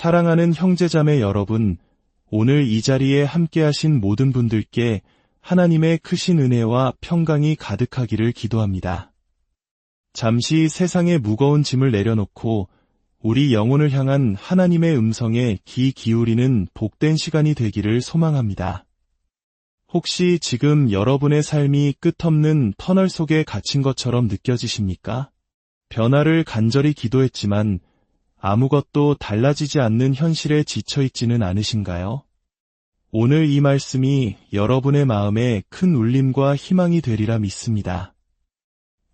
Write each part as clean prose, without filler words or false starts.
사랑하는 형제자매 여러분, 오늘 이 자리에 함께하신 모든 분들께 하나님의 크신 은혜와 평강이 가득하기를 기도합니다. 잠시 세상의 무거운 짐을 내려놓고 우리 영혼을 향한 하나님의 음성에 귀 기울이는 복된 시간이 되기를 소망합니다. 혹시 지금 여러분의 삶이 끝없는 터널 속에 갇힌 것처럼 느껴지십니까? 변화를 간절히 기도했지만 아무것도 달라지지 않는 현실에 지쳐있지는 않으신가요? 오늘 이 말씀이 여러분의 마음에 큰 울림과 희망이 되리라 믿습니다.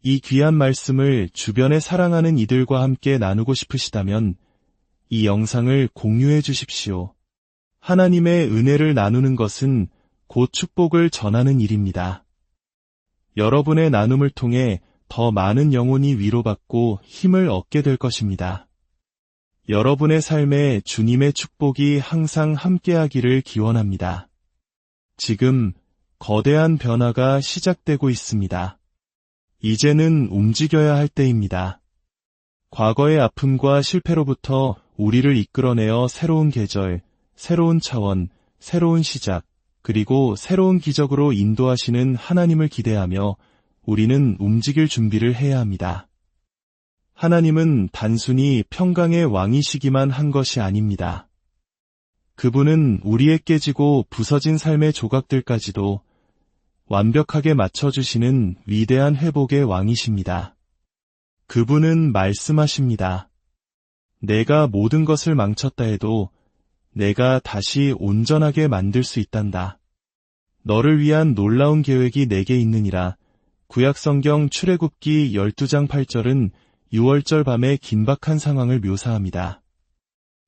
이 귀한 말씀을 주변에 사랑하는 이들과 함께 나누고 싶으시다면 이 영상을 공유해 주십시오. 하나님의 은혜를 나누는 것은 곧 축복을 전하는 일입니다. 여러분의 나눔을 통해 더 많은 영혼이 위로받고 힘을 얻게 될 것입니다. 여러분의 삶에 주님의 축복이 항상 함께하기를 기원합니다. 지금 거대한 변화가 시작되고 있습니다. 이제는 움직여야 할 때입니다. 과거의 아픔과 실패로부터 우리를 이끌어내어 새로운 계절, 새로운 차원, 새로운 시작, 그리고 새로운 기적으로 인도하시는 하나님을 기대하며 우리는 움직일 준비를 해야 합니다. 하나님은 단순히 평강의 왕이시기만 한 것이 아닙니다. 그분은 우리의 깨지고 부서진 삶의 조각들까지도 완벽하게 맞춰주시는 위대한 회복의 왕이십니다. 그분은 말씀하십니다. 내가 모든 것을 망쳤다 해도 내가 다시 온전하게 만들 수 있단다. 너를 위한 놀라운 계획이 내게 있느니라. 구약성경 출애굽기 12장 8절은 6월절 밤의 긴박한 상황을 묘사합니다.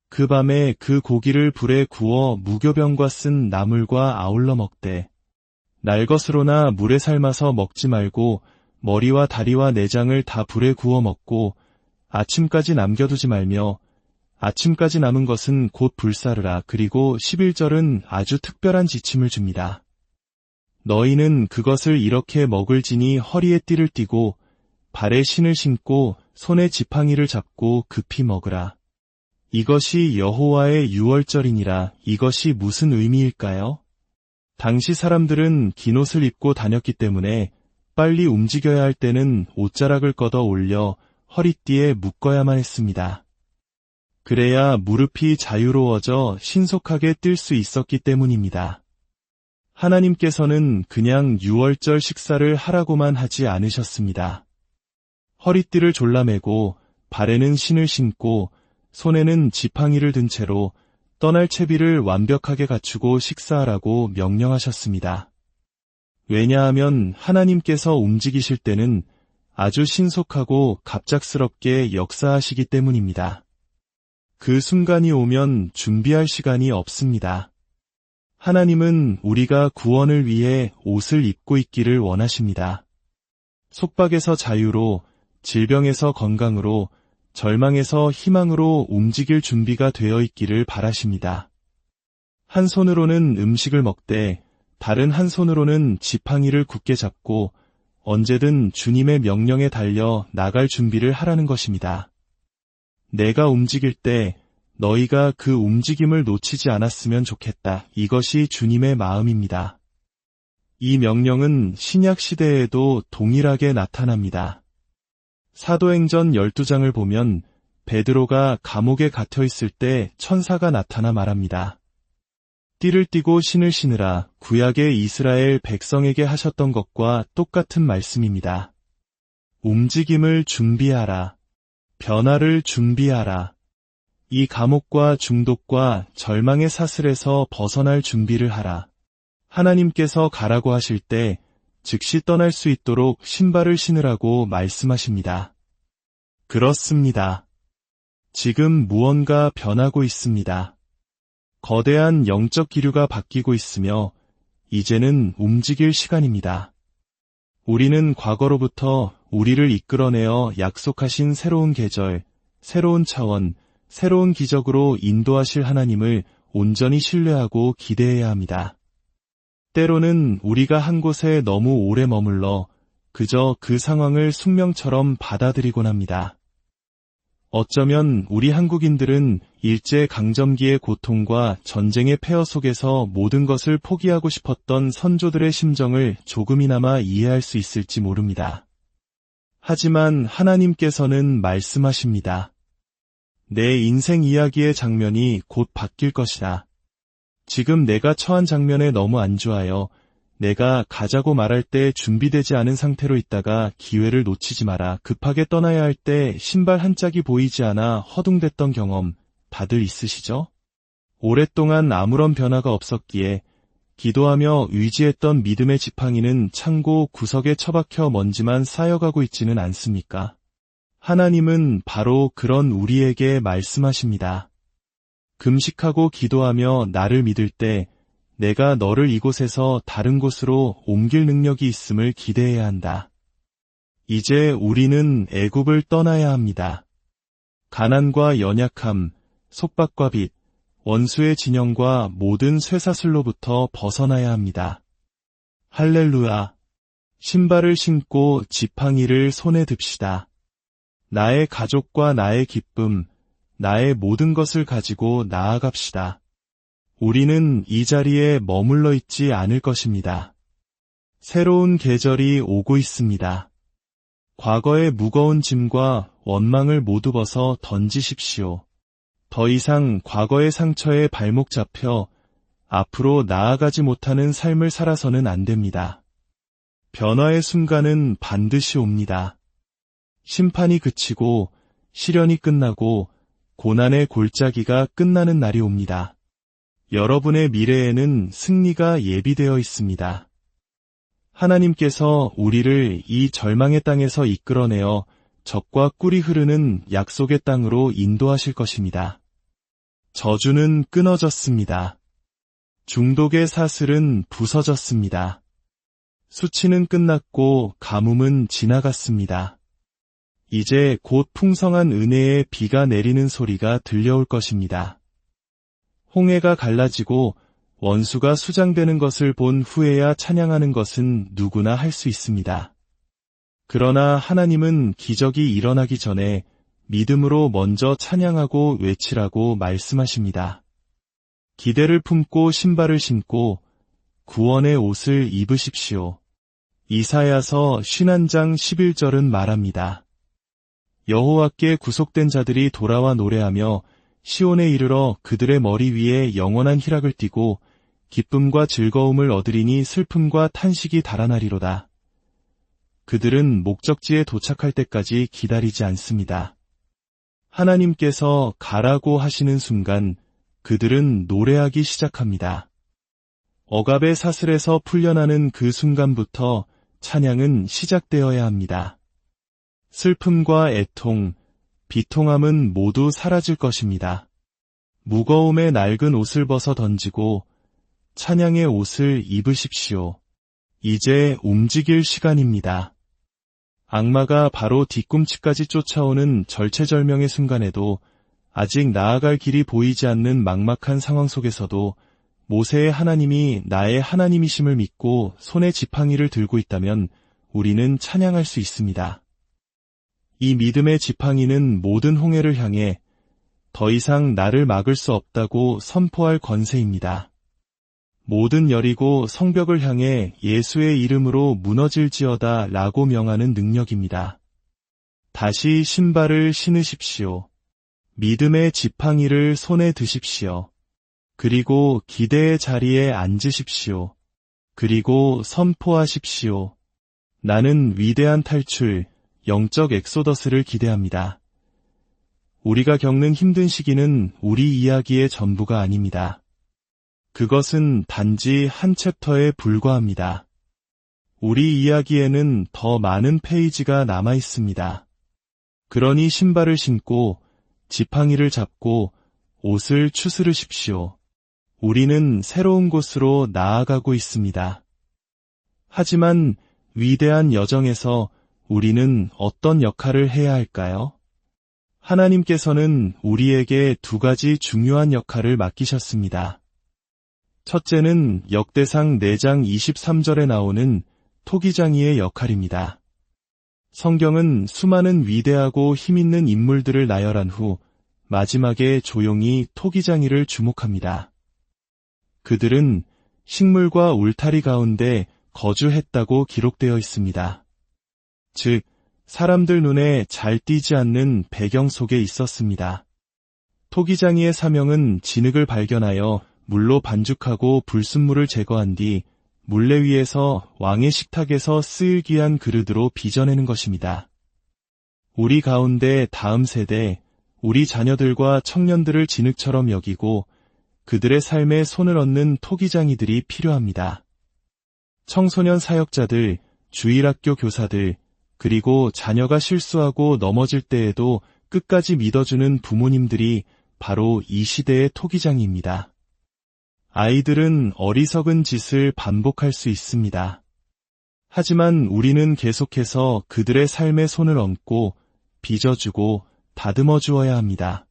그 밤에 그 고기를 불에 구워 무교병과 쓴 나물과 아울러 먹되 날 것으로나 물에 삶아서 먹지 말고 머리와 다리와 내장을 다 불에 구워 먹고 아침까지 남겨두지 말며 아침까지 남은 것은 곧 불사르라. 그리고 11절은 아주 특별한 지침을 줍니다. 너희는 그것을 이렇게 먹을지니 허리에 띠를 띠고 발에 신을 신고 손에 지팡이를 잡고 급히 먹으라. 이것이 여호와의 유월절이니라. 이것이 무슨 의미일까요? 당시 사람들은 긴 옷을 입고 다녔기 때문에 빨리 움직여야 할 때는 옷자락을 걷어 올려 허리띠에 묶어야만 했습니다. 그래야 무릎이 자유로워져 신속하게 뛸 수 있었기 때문입니다. 하나님께서는 그냥 유월절 식사를 하라고만 하지 않으셨습니다. 허리띠를 졸라매고 발에는 신을 신고 손에는 지팡이를 든 채로 떠날 채비를 완벽하게 갖추고 식사하라고 명령하셨습니다. 왜냐하면 하나님께서 움직이실 때는 아주 신속하고 갑작스럽게 역사하시기 때문입니다. 그 순간이 오면 준비할 시간이 없습니다. 하나님은 우리가 구원을 위해 옷을 입고 있기를 원하십니다. 속박에서 자유로, 질병에서 건강으로, 절망에서 희망으로 움직일 준비가 되어 있기를 바라십니다. 한 손으로는 음식을 먹되 다른 한 손으로는 지팡이를 굳게 잡고 언제든 주님의 명령에 달려 나갈 준비를 하라는 것입니다. 내가 움직일 때 너희가 그 움직임을 놓치지 않았으면 좋겠다. 이것이 주님의 마음입니다. 이 명령은 신약 시대에도 동일하게 나타납니다. 사도행전 12장을 보면 베드로가 감옥에 갇혀 있을 때 천사가 나타나 말합니다. 띠를 띠고 신을 신으라. 구약의 이스라엘 백성에게 하셨던 것과 똑같은 말씀입니다. 움직임을 준비하라. 변화를 준비하라. 이 감옥과 중독과 절망의 사슬에서 벗어날 준비를 하라. 하나님께서 가라고 하실 때 즉시 떠날 수 있도록 신발을 신으라고 말씀하십니다. 그렇습니다. 지금 무언가 변하고 있습니다. 거대한 영적 기류가 바뀌고 있으며 이제는 움직일 시간입니다. 우리는 과거로부터 우리를 이끌어내어 약속하신 새로운 계절, 새로운 차원, 새로운 기적으로 인도하실 하나님을 온전히 신뢰하고 기대해야 합니다. 때로는 우리가 한 곳에 너무 오래 머물러 그저 그 상황을 숙명처럼 받아들이곤 합니다. 어쩌면 우리 한국인들은 일제강점기의 고통과 전쟁의 폐허 속에서 모든 것을 포기하고 싶었던 선조들의 심정을 조금이나마 이해할 수 있을지 모릅니다. 하지만 하나님께서는 말씀하십니다. 내 인생 이야기의 장면이 곧 바뀔 것이다. 지금 내가 처한 장면에 너무 안주하여 내가 가자고 말할 때 준비되지 않은 상태로 있다가 기회를 놓치지 마라. 급하게 떠나야 할 때 신발 한 짝이 보이지 않아 허둥댔던 경험 다들 있으시죠? 오랫동안 아무런 변화가 없었기에 기도하며 의지했던 믿음의 지팡이는 창고 구석에 처박혀 먼지만 쌓여가고 있지는 않습니까? 하나님은 바로 그런 우리에게 말씀하십니다. 금식하고 기도하며 나를 믿을 때 내가 너를 이곳에서 다른 곳으로 옮길 능력이 있음을 기대해야 한다. 이제 우리는 애굽을 떠나야 합니다. 가난과 연약함, 속박과 빚, 원수의 진영과 모든 쇠사슬로부터 벗어나야 합니다. 할렐루야. 신발을 신고 지팡이를 손에 듭시다. 나의 가족과 나의 기쁨, 나의 모든 것을 가지고 나아갑시다. 우리는 이 자리에 머물러 있지 않을 것입니다. 새로운 계절이 오고 있습니다. 과거의 무거운 짐과 원망을 모두 벗어 던지십시오. 더 이상 과거의 상처에 발목 잡혀 앞으로 나아가지 못하는 삶을 살아서는 안 됩니다. 변화의 순간은 반드시 옵니다. 심판이 그치고 시련이 끝나고 고난의 골짜기가 끝나는 날이 옵니다. 여러분의 미래에는 승리가 예비되어 있습니다. 하나님께서 우리를 이 절망의 땅에서 이끌어내어 젖과 꿀이 흐르는 약속의 땅으로 인도하실 것입니다. 저주는 끊어졌습니다. 중독의 사슬은 부서졌습니다. 수치는 끝났고 가뭄은 지나갔습니다. 이제 곧 풍성한 은혜의 비가 내리는 소리가 들려올 것입니다. 홍해가 갈라지고 원수가 수장되는 것을 본 후에야 찬양하는 것은 누구나 할 수 있습니다. 그러나 하나님은 기적이 일어나기 전에 믿음으로 먼저 찬양하고 외치라고 말씀하십니다. 기대를 품고 신발을 신고 구원의 옷을 입으십시오. 이사야서 51장 11절은 말합니다. 여호와께 구속된 자들이 돌아와 노래하며 시온에 이르러 그들의 머리 위에 영원한 희락을 띠고 기쁨과 즐거움을 얻으리니 슬픔과 탄식이 달아나리로다. 그들은 목적지에 도착할 때까지 기다리지 않습니다. 하나님께서 가라고 하시는 순간 그들은 노래하기 시작합니다. 억압의 사슬에서 풀려나는 그 순간부터 찬양은 시작되어야 합니다. 슬픔과 애통, 비통함은 모두 사라질 것입니다. 무거움의 낡은 옷을 벗어 던지고 찬양의 옷을 입으십시오. 이제 움직일 시간입니다. 악마가 바로 뒤꿈치까지 쫓아오는 절체절명의 순간에도 아직 나아갈 길이 보이지 않는 막막한 상황 속에서도 모세의 하나님이 나의 하나님이심을 믿고 손에 지팡이를 들고 있다면 우리는 찬양할 수 있습니다. 이 믿음의 지팡이는 모든 홍해를 향해 더 이상 나를 막을 수 없다고 선포할 권세입니다. 모든 여리고 성벽을 향해 예수의 이름으로 무너질지어다 라고 명하는 능력입니다. 다시 신발을 신으십시오. 믿음의 지팡이를 손에 드십시오. 그리고 기대의 자리에 앉으십시오. 그리고 선포하십시오. 나는 위대한 탈출, 영적 엑소더스를 기대합니다. 우리가 겪는 힘든 시기는 우리 이야기의 전부가 아닙니다. 그것은 단지 한 챕터에 불과합니다. 우리 이야기에는 더 많은 페이지가 남아 있습니다. 그러니 신발을 신고 지팡이를 잡고 옷을 추스르십시오. 우리는 새로운 곳으로 나아가고 있습니다. 하지만 위대한 여정에서 우리는 어떤 역할을 해야 할까요? 하나님께서는 우리에게 두 가지 중요한 역할을 맡기셨습니다. 첫째는 역대상 4장 23절에 나오는 토기장이의 역할입니다. 성경은 수많은 위대하고 힘있는 인물들을 나열한 후 마지막에 조용히 토기장이를 주목합니다. 그들은 식물과 울타리 가운데 거주했다고 기록되어 있습니다. 즉, 사람들 눈에 잘 띄지 않는 배경 속에 있었습니다. 토기장이의 사명은 진흙을 발견하여 물로 반죽하고 불순물을 제거한 뒤 물레 위에서 왕의 식탁에서 쓰일 귀한 그릇으로 빚어내는 것입니다. 우리 가운데 다음 세대, 우리 자녀들과 청년들을 진흙처럼 여기고 그들의 삶에 손을 얹는 토기장이들이 필요합니다. 청소년 사역자들, 주일학교 교사들, 그리고 자녀가 실수하고 넘어질 때에도 끝까지 믿어주는 부모님들이 바로 이 시대의 토기장입니다. 아이들은 어리석은 짓을 반복할 수 있습니다. 하지만 우리는 계속해서 그들의 삶에 손을 얹고 빚어주고 다듬어 주어야 합니다.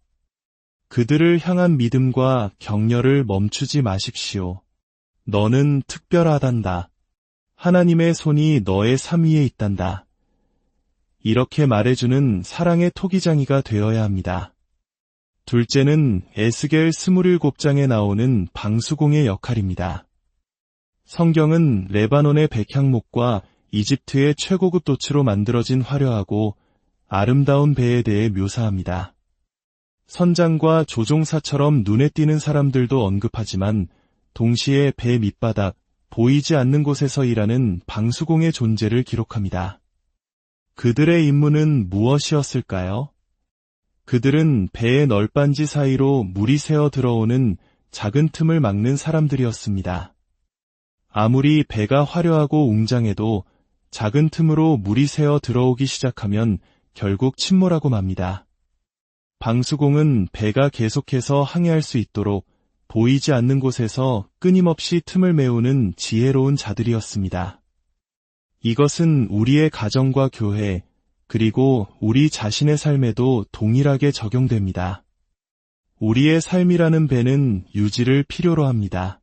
그들을 향한 믿음과 격려를 멈추지 마십시오. 너는 특별하단다. 하나님의 손이 너의 삶 위에 있단다. 이렇게 말해주는 사랑의 토기장이가 되어야 합니다. 둘째는 에스겔 27장에 나오는 방수공의 역할입니다. 성경은 레바논의 백향목과 이집트의 최고급 도치로 만들어진 화려하고 아름다운 배에 대해 묘사합니다. 선장과 조종사처럼 눈에 띄는 사람들도 언급하지만 동시에 배 밑바닥, 보이지 않는 곳에서 일하는 방수공의 존재를 기록합니다. 그들의 임무는 무엇이었을까요? 그들은 배의 널빤지 사이로 물이 새어 들어오는 작은 틈을 막는 사람들이었습니다. 아무리 배가 화려하고 웅장해도 작은 틈으로 물이 새어 들어오기 시작하면 결국 침몰하고 맙니다. 방수공은 배가 계속해서 항해할 수 있도록 보이지 않는 곳에서 끊임없이 틈을 메우는 지혜로운 자들이었습니다. 이것은 우리의 가정과 교회, 그리고 우리 자신의 삶에도 동일하게 적용됩니다. 우리의 삶이라는 배는 유지를 필요로 합니다.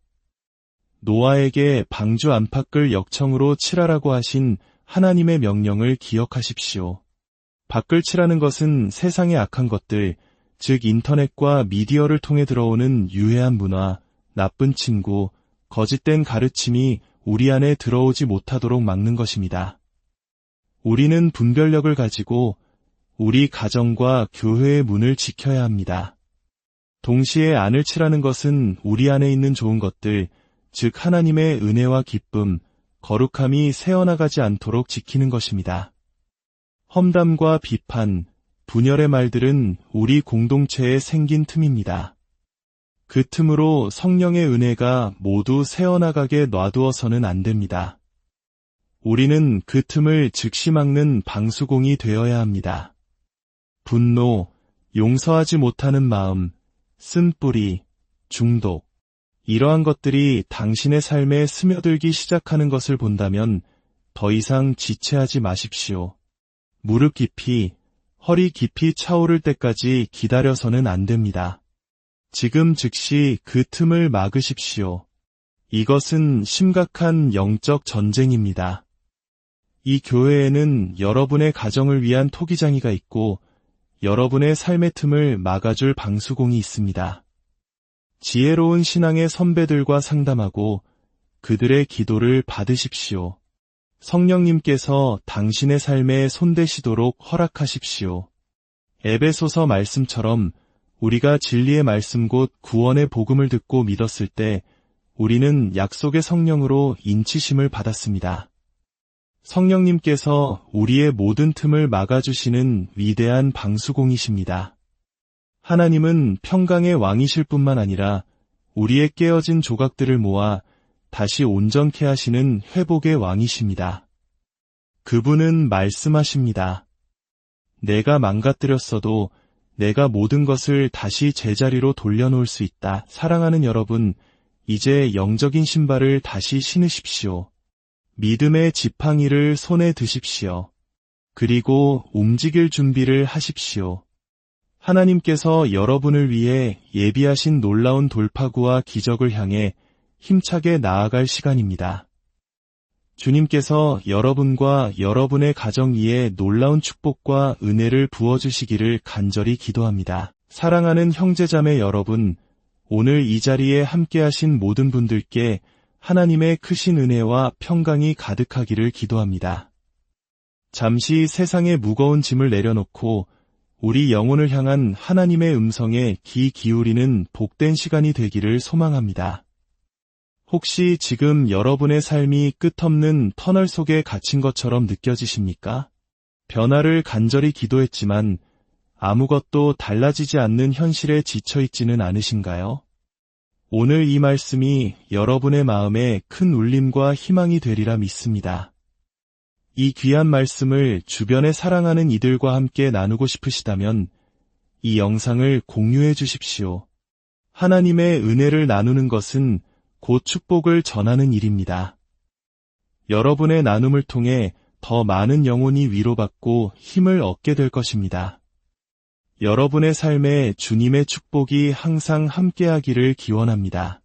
노아에게 방주 안팎을 역청으로 칠하라고 하신 하나님의 명령을 기억하십시오. 밖을 칠하는 것은 세상의 악한 것들, 즉 인터넷과 미디어를 통해 들어오는 유해한 문화, 나쁜 친구, 거짓된 가르침이 우리 안에 들어오지 못하도록 막는 것입니다. 우리는 분별력을 가지고 우리 가정과 교회의 문을 지켜야 합니다. 동시에 안을 칠하는 것은 우리 안에 있는 좋은 것들, 즉 하나님의 은혜와 기쁨, 거룩함이 새어나가지 않도록 지키는 것입니다. 험담과 비판, 분열의 말들은 우리 공동체에 생긴 틈입니다. 그 틈으로 성령의 은혜가 모두 새어나가게 놔두어서는 안 됩니다. 우리는 그 틈을 즉시 막는 방수공이 되어야 합니다. 분노, 용서하지 못하는 마음, 쓴뿌리, 중독, 이러한 것들이 당신의 삶에 스며들기 시작하는 것을 본다면 더 이상 지체하지 마십시오. 무릎 깊이, 허리 깊이 차오를 때까지 기다려서는 안 됩니다. 지금 즉시 그 틈을 막으십시오. 이것은 심각한 영적 전쟁입니다. 이 교회에는 여러분의 가정을 위한 토기장이가 있고 여러분의 삶의 틈을 막아줄 방수공이 있습니다. 지혜로운 신앙의 선배들과 상담하고 그들의 기도를 받으십시오. 성령님께서 당신의 삶에 손대시도록 허락하십시오. 에베소서 말씀처럼 우리가 진리의 말씀 곧 구원의 복음을 듣고 믿었을 때 우리는 약속의 성령으로 인치심을 받았습니다. 성령님께서 우리의 모든 틈을 막아주시는 위대한 방수공이십니다. 하나님은 평강의 왕이실 뿐만 아니라 우리의 깨어진 조각들을 모아 다시 온전케 하시는 회복의 왕이십니다. 그분은 말씀하십니다. 내가 망가뜨렸어도 내가 모든 것을 다시 제자리로 돌려놓을 수 있다. 사랑하는 여러분, 이제 영적인 신발을 다시 신으십시오. 믿음의 지팡이를 손에 드십시오. 그리고 움직일 준비를 하십시오. 하나님께서 여러분을 위해 예비하신 놀라운 돌파구와 기적을 향해 힘차게 나아갈 시간입니다. 주님께서 여러분과 여러분의 가정 위에 놀라운 축복과 은혜를 부어주시기를 간절히 기도합니다. 사랑하는 형제자매 여러분, 오늘 이 자리에 함께하신 모든 분들께 하나님의 크신 은혜와 평강이 가득하기를 기도합니다. 잠시 세상의 무거운 짐을 내려놓고 우리 영혼을 향한 하나님의 음성에 귀 기울이는 복된 시간이 되기를 소망합니다. 혹시 지금 여러분의 삶이 끝없는 터널 속에 갇힌 것처럼 느껴지십니까? 변화를 간절히 기도했지만 아무것도 달라지지 않는 현실에 지쳐있지는 않으신가요? 오늘 이 말씀이 여러분의 마음에 큰 울림과 희망이 되리라 믿습니다. 이 귀한 말씀을 주변에 사랑하는 이들과 함께 나누고 싶으시다면 이 영상을 공유해 주십시오. 하나님의 은혜를 나누는 것은 곧 축복을 전하는 일입니다. 여러분의 나눔을 통해 더 많은 영혼이 위로받고 힘을 얻게 될 것입니다. 여러분의 삶에 주님의 축복이 항상 함께하기를 기원합니다.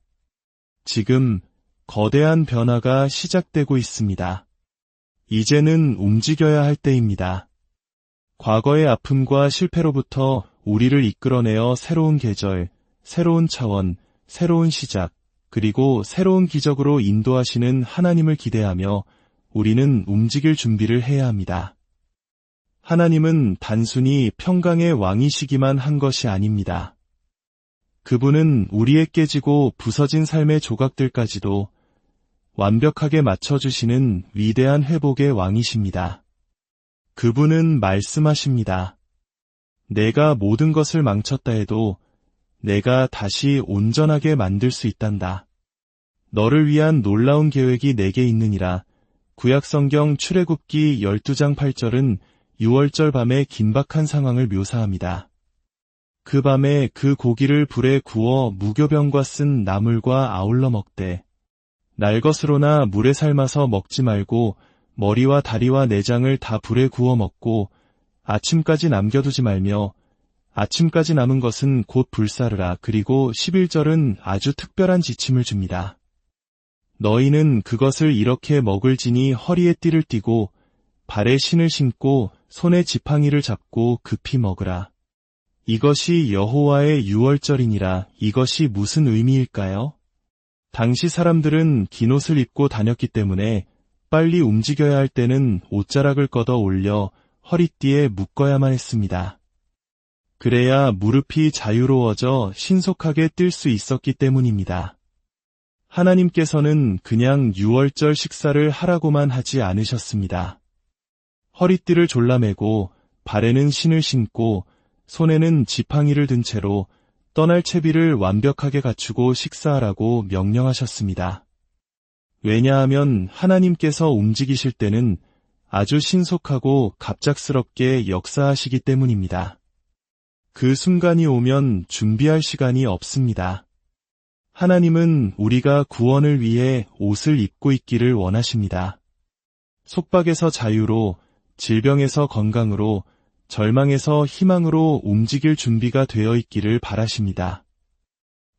지금 거대한 변화가 시작되고 있습니다. 이제는 움직여야 할 때입니다. 과거의 아픔과 실패로부터 우리를 이끌어내어 새로운 계절, 새로운 차원, 새로운 시작, 그리고 새로운 기적으로 인도하시는 하나님을 기대하며 우리는 움직일 준비를 해야 합니다. 하나님은 단순히 평강의 왕이시기만 한 것이 아닙니다. 그분은 우리의 깨지고 부서진 삶의 조각들까지도 완벽하게 맞춰주시는 위대한 회복의 왕이십니다. 그분은 말씀하십니다. 내가 모든 것을 망쳤다 해도 내가 다시 온전하게 만들 수 있단다. 너를 위한 놀라운 계획이 내게 있느니라. 구약성경 출애굽기 12장 8절은 6월절 밤의 긴박한 상황을 묘사합니다. 그 밤에 그 고기를 불에 구워 무교병과 쓴 나물과 아울러 먹되 날 것으로나 물에 삶아서 먹지 말고 머리와 다리와 내장을 다 불에 구워 먹고 아침까지 남겨두지 말며 아침까지 남은 것은 곧 불사르라. 그리고 11절은 아주 특별한 지침을 줍니다. 너희는 그것을 이렇게 먹을지니 허리에 띠를 띠고 발에 신을 신고 손에 지팡이를 잡고 급히 먹으라. 이것이 여호와의 유월절이니라. 이것이 무슨 의미일까요? 당시 사람들은 긴 옷을 입고 다녔기 때문에 빨리 움직여야 할 때는 옷자락을 걷어 올려 허리띠에 묶어야만 했습니다. 그래야 무릎이 자유로워져 신속하게 뛸 수 있었기 때문입니다. 하나님께서는 그냥 유월절 식사를 하라고만 하지 않으셨습니다. 허리띠를 졸라매고 발에는 신을 신고 손에는 지팡이를 든 채로 떠날 채비를 완벽하게 갖추고 식사하라고 명령하셨습니다. 왜냐하면 하나님께서 움직이실 때는 아주 신속하고 갑작스럽게 역사하시기 때문입니다. 그 순간이 오면 준비할 시간이 없습니다. 하나님은 우리가 구원을 위해 옷을 입고 있기를 원하십니다. 속박에서 자유로, 질병에서 건강으로, 절망에서 희망으로 움직일 준비가 되어 있기를 바라십니다.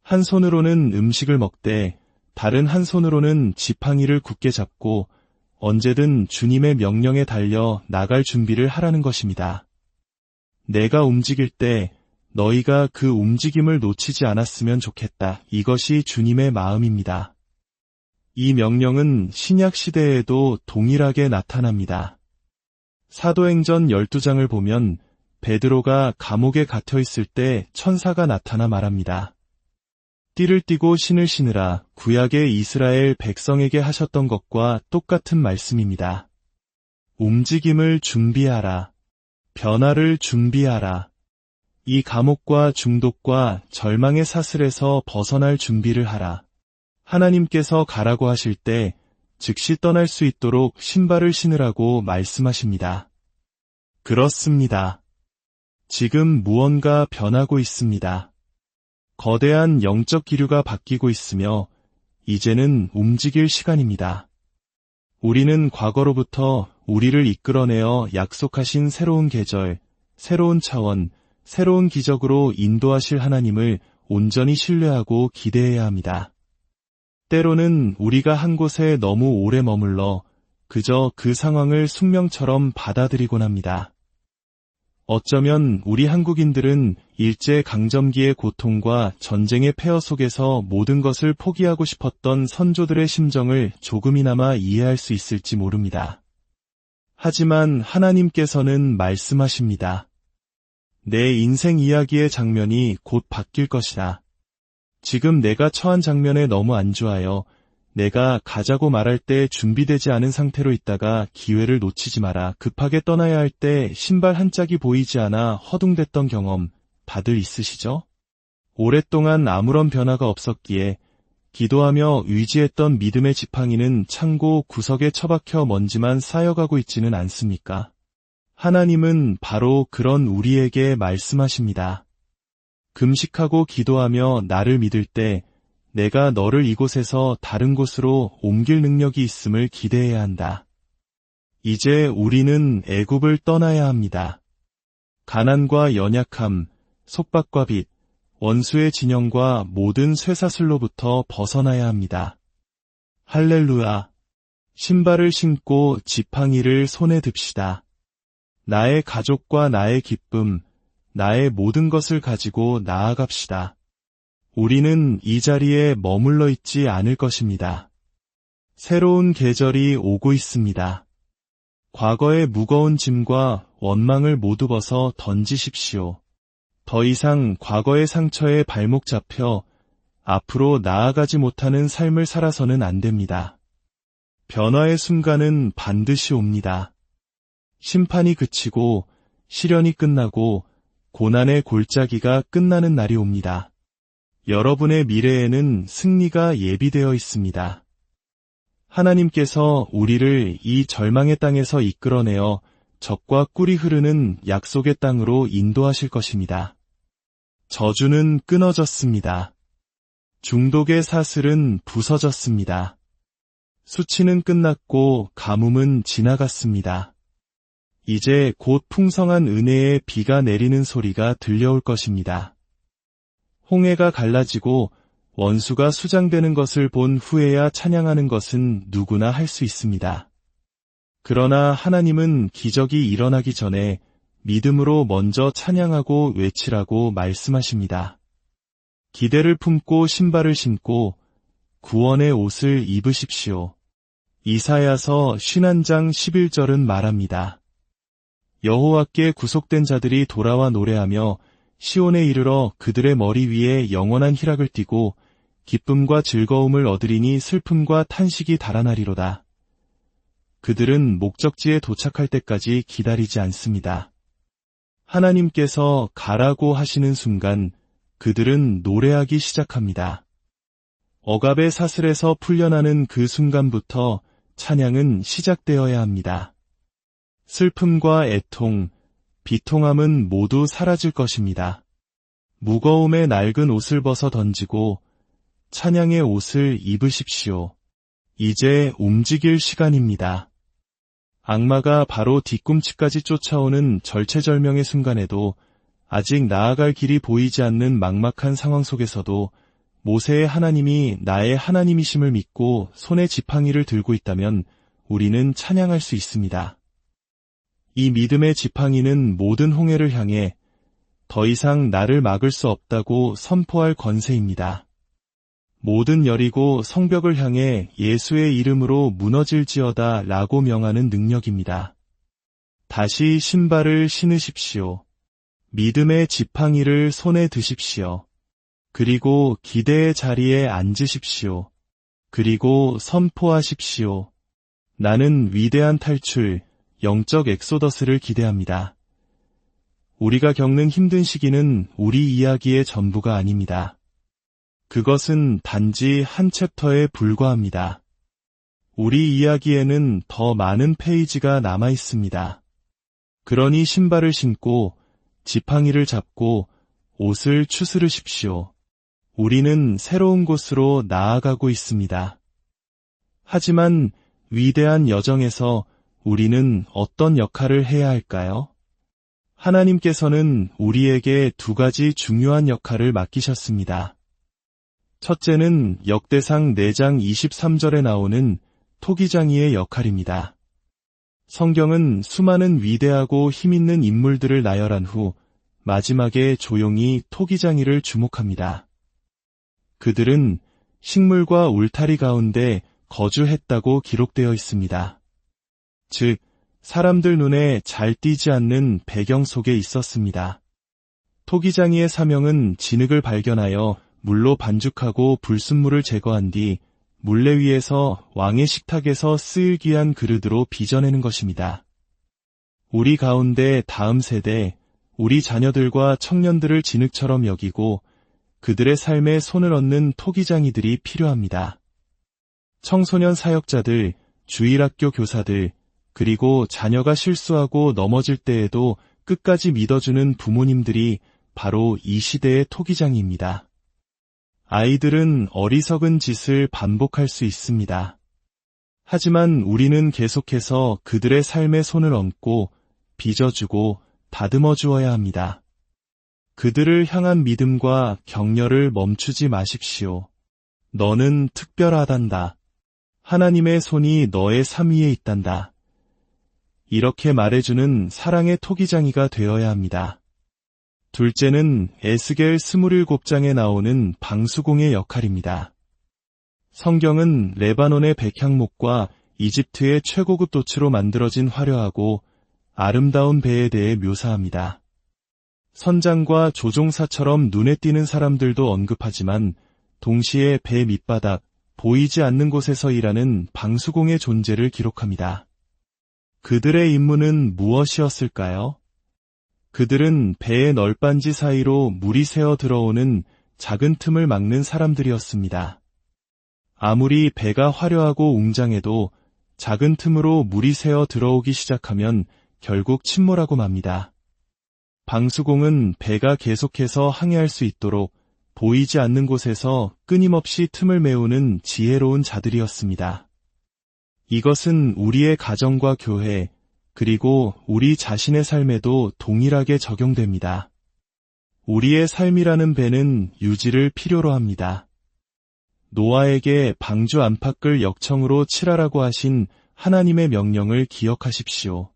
한 손으로는 음식을 먹되 다른 한 손으로는 지팡이를 굳게 잡고 언제든 주님의 명령에 달려 나갈 준비를 하라는 것입니다. 내가 움직일 때 너희가 그 움직임을 놓치지 않았으면 좋겠다. 이것이 주님의 마음입니다. 이 명령은 신약 시대에도 동일하게 나타납니다. 사도행전 12장을 보면 베드로가 감옥에 갇혀 있을 때 천사가 나타나 말합니다. 띠를 띠고 신을 신으라. 구약의 이스라엘 백성에게 하셨던 것과 똑같은 말씀입니다. 움직임을 준비하라. 변화를 준비하라. 이 감옥과 중독과 절망의 사슬에서 벗어날 준비를 하라. 하나님께서 가라고 하실 때 즉시 떠날 수 있도록 신발을 신으라고 말씀하십니다. 그렇습니다. 지금 무언가 변하고 있습니다. 거대한 영적 기류가 바뀌고 있으며 이제는 움직일 시간입니다. 우리는 과거로부터 우리를 이끌어내어 약속하신 새로운 계절, 새로운 차원, 새로운 기적으로 인도하실 하나님을 온전히 신뢰하고 기대해야 합니다. 때로는 우리가 한 곳에 너무 오래 머물러 그저 그 상황을 숙명처럼 받아들이곤 합니다. 어쩌면 우리 한국인들은 일제강점기의 고통과 전쟁의 폐허 속에서 모든 것을 포기하고 싶었던 선조들의 심정을 조금이나마 이해할 수 있을지 모릅니다. 하지만 하나님께서는 말씀하십니다. 내 인생 이야기의 장면이 곧 바뀔 것이다. 지금 내가 처한 장면에 너무 안주하여 내가 가자고 말할 때 준비되지 않은 상태로 있다가 기회를 놓치지 마라. 급하게 떠나야 할 때 신발 한 짝이 보이지 않아 허둥댔던 경험 다들 있으시죠? 오랫동안 아무런 변화가 없었기에 기도하며 의지했던 믿음의 지팡이는 창고 구석에 처박혀 먼지만 쌓여가고 있지는 않습니까? 하나님은 바로 그런 우리에게 말씀하십니다. 금식하고 기도하며 나를 믿을 때 내가 너를 이곳에서 다른 곳으로 옮길 능력이 있음을 기대해야 한다. 이제 우리는 애굽을 떠나야 합니다. 가난과 연약함, 속박과 빚, 원수의 진영과 모든 쇠사슬로부터 벗어나야 합니다. 할렐루야. 신발을 신고 지팡이를 손에 듭시다. 나의 가족과 나의 기쁨, 나의 모든 것을 가지고 나아갑시다. 우리는 이 자리에 머물러 있지 않을 것입니다. 새로운 계절이 오고 있습니다. 과거의 무거운 짐과 원망을 모두 벗어 던지십시오. 더 이상 과거의 상처에 발목 잡혀 앞으로 나아가지 못하는 삶을 살아서는 안 됩니다. 변화의 순간은 반드시 옵니다. 심판이 그치고 시련이 끝나고 고난의 골짜기가 끝나는 날이 옵니다. 여러분의 미래에는 승리가 예비되어 있습니다. 하나님께서 우리를 이 절망의 땅에서 이끌어내어 젖과 꿀이 흐르는 약속의 땅으로 인도하실 것입니다. 저주는 끊어졌습니다. 중독의 사슬은 부서졌습니다. 수치는 끝났고 가뭄은 지나갔습니다. 이제 곧 풍성한 은혜의 비가 내리는 소리가 들려올 것입니다. 홍해가 갈라지고 원수가 수장되는 것을 본 후에야 찬양하는 것은 누구나 할 수 있습니다. 그러나 하나님은 기적이 일어나기 전에 믿음으로 먼저 찬양하고 외치라고 말씀하십니다. 기대를 품고 신발을 신고 구원의 옷을 입으십시오. 이사야서 51장 11절은 말합니다. 여호와께 구속된 자들이 돌아와 노래하며 시온에 이르러 그들의 머리 위에 영원한 희락을 띠고 기쁨과 즐거움을 얻으리니 슬픔과 탄식이 달아나리로다. 그들은 목적지에 도착할 때까지 기다리지 않습니다. 하나님께서 가라고 하시는 순간 그들은 노래하기 시작합니다. 억압의 사슬에서 풀려나는 그 순간부터 찬양은 시작되어야 합니다. 슬픔과 애통, 비통함은 모두 사라질 것입니다. 무거움의 낡은 옷을 벗어 던지고 찬양의 옷을 입으십시오. 이제 움직일 시간입니다. 악마가 바로 뒤꿈치까지 쫓아오는 절체절명의 순간에도 아직 나아갈 길이 보이지 않는 막막한 상황 속에서도 모세의 하나님이 나의 하나님이심을 믿고 손에 지팡이를 들고 있다면 우리는 찬양할 수 있습니다. 이 믿음의 지팡이는 모든 홍해를 향해 더 이상 나를 막을 수 없다고 선포할 권세입니다. 모든 여리고 성벽을 향해 예수의 이름으로 무너질지어다 라고 명하는 능력입니다. 다시 신발을 신으십시오. 믿음의 지팡이를 손에 드십시오. 그리고 기대의 자리에 앉으십시오. 그리고 선포하십시오. 나는 위대한 탈출, 영적 엑소더스를 기대합니다. 우리가 겪는 힘든 시기는 우리 이야기의 전부가 아닙니다. 그것은 단지 한 챕터에 불과합니다. 우리 이야기에는 더 많은 페이지가 남아 있습니다. 그러니 신발을 신고 지팡이를 잡고 옷을 추스르십시오. 우리는 새로운 곳으로 나아가고 있습니다. 하지만 위대한 여정에서 우리는 어떤 역할을 해야 할까요? 하나님께서는 우리에게 두 가지 중요한 역할을 맡기셨습니다. 첫째는 역대상 4장 23절에 나오는 토기장이의 역할입니다. 성경은 수많은 위대하고 힘있는 인물들을 나열한 후 마지막에 조용히 토기장이를 주목합니다. 그들은 식물과 울타리 가운데 거주했다고 기록되어 있습니다. 즉, 사람들 눈에 잘 띄지 않는 배경 속에 있었습니다. 토기장이의 사명은 진흙을 발견하여 물로 반죽하고 불순물을 제거한 뒤 물레 위에서 왕의 식탁에서 쓰일 귀한 그릇으로 빚어내는 것입니다. 우리 가운데 다음 세대, 우리 자녀들과 청년들을 진흙처럼 여기고 그들의 삶에 손을 얹는 토기장이들이 필요합니다. 청소년 사역자들, 주일학교 교사들, 그리고 자녀가 실수하고 넘어질 때에도 끝까지 믿어주는 부모님들이 바로 이 시대의 토기장입니다. 아이들은 어리석은 짓을 반복할 수 있습니다. 하지만 우리는 계속해서 그들의 삶에 손을 얹고 빚어주고 다듬어 주어야 합니다. 그들을 향한 믿음과 격려를 멈추지 마십시오. 너는 특별하단다. 하나님의 손이 너의 삶 위에 있단다. 이렇게 말해주는 사랑의 토기장이가 되어야 합니다. 둘째는 에스겔 27장에 나오는 방수공의 역할입니다. 성경은 레바논의 백향목과 이집트의 최고급 도치로 만들어진 화려하고 아름다운 배에 대해 묘사합니다. 선장과 조종사처럼 눈에 띄는 사람들도 언급하지만 동시에 배 밑바닥, 보이지 않는 곳에서 일하는 방수공의 존재를 기록합니다. 그들의 임무는 무엇이었을까요? 그들은 배의 널빤지 사이로 물이 새어 들어오는 작은 틈을 막는 사람들이었습니다. 아무리 배가 화려하고 웅장해도 작은 틈으로 물이 새어 들어오기 시작하면 결국 침몰하고 맙니다. 방수공은 배가 계속해서 항해할 수 있도록 보이지 않는 곳에서 끊임없이 틈을 메우는 지혜로운 자들이었습니다. 이것은 우리의 가정과 교회, 그리고 우리 자신의 삶에도 동일하게 적용됩니다. 우리의 삶이라는 배는 유지를 필요로 합니다. 노아에게 방주 안팎을 역청으로 칠하라고 하신 하나님의 명령을 기억하십시오.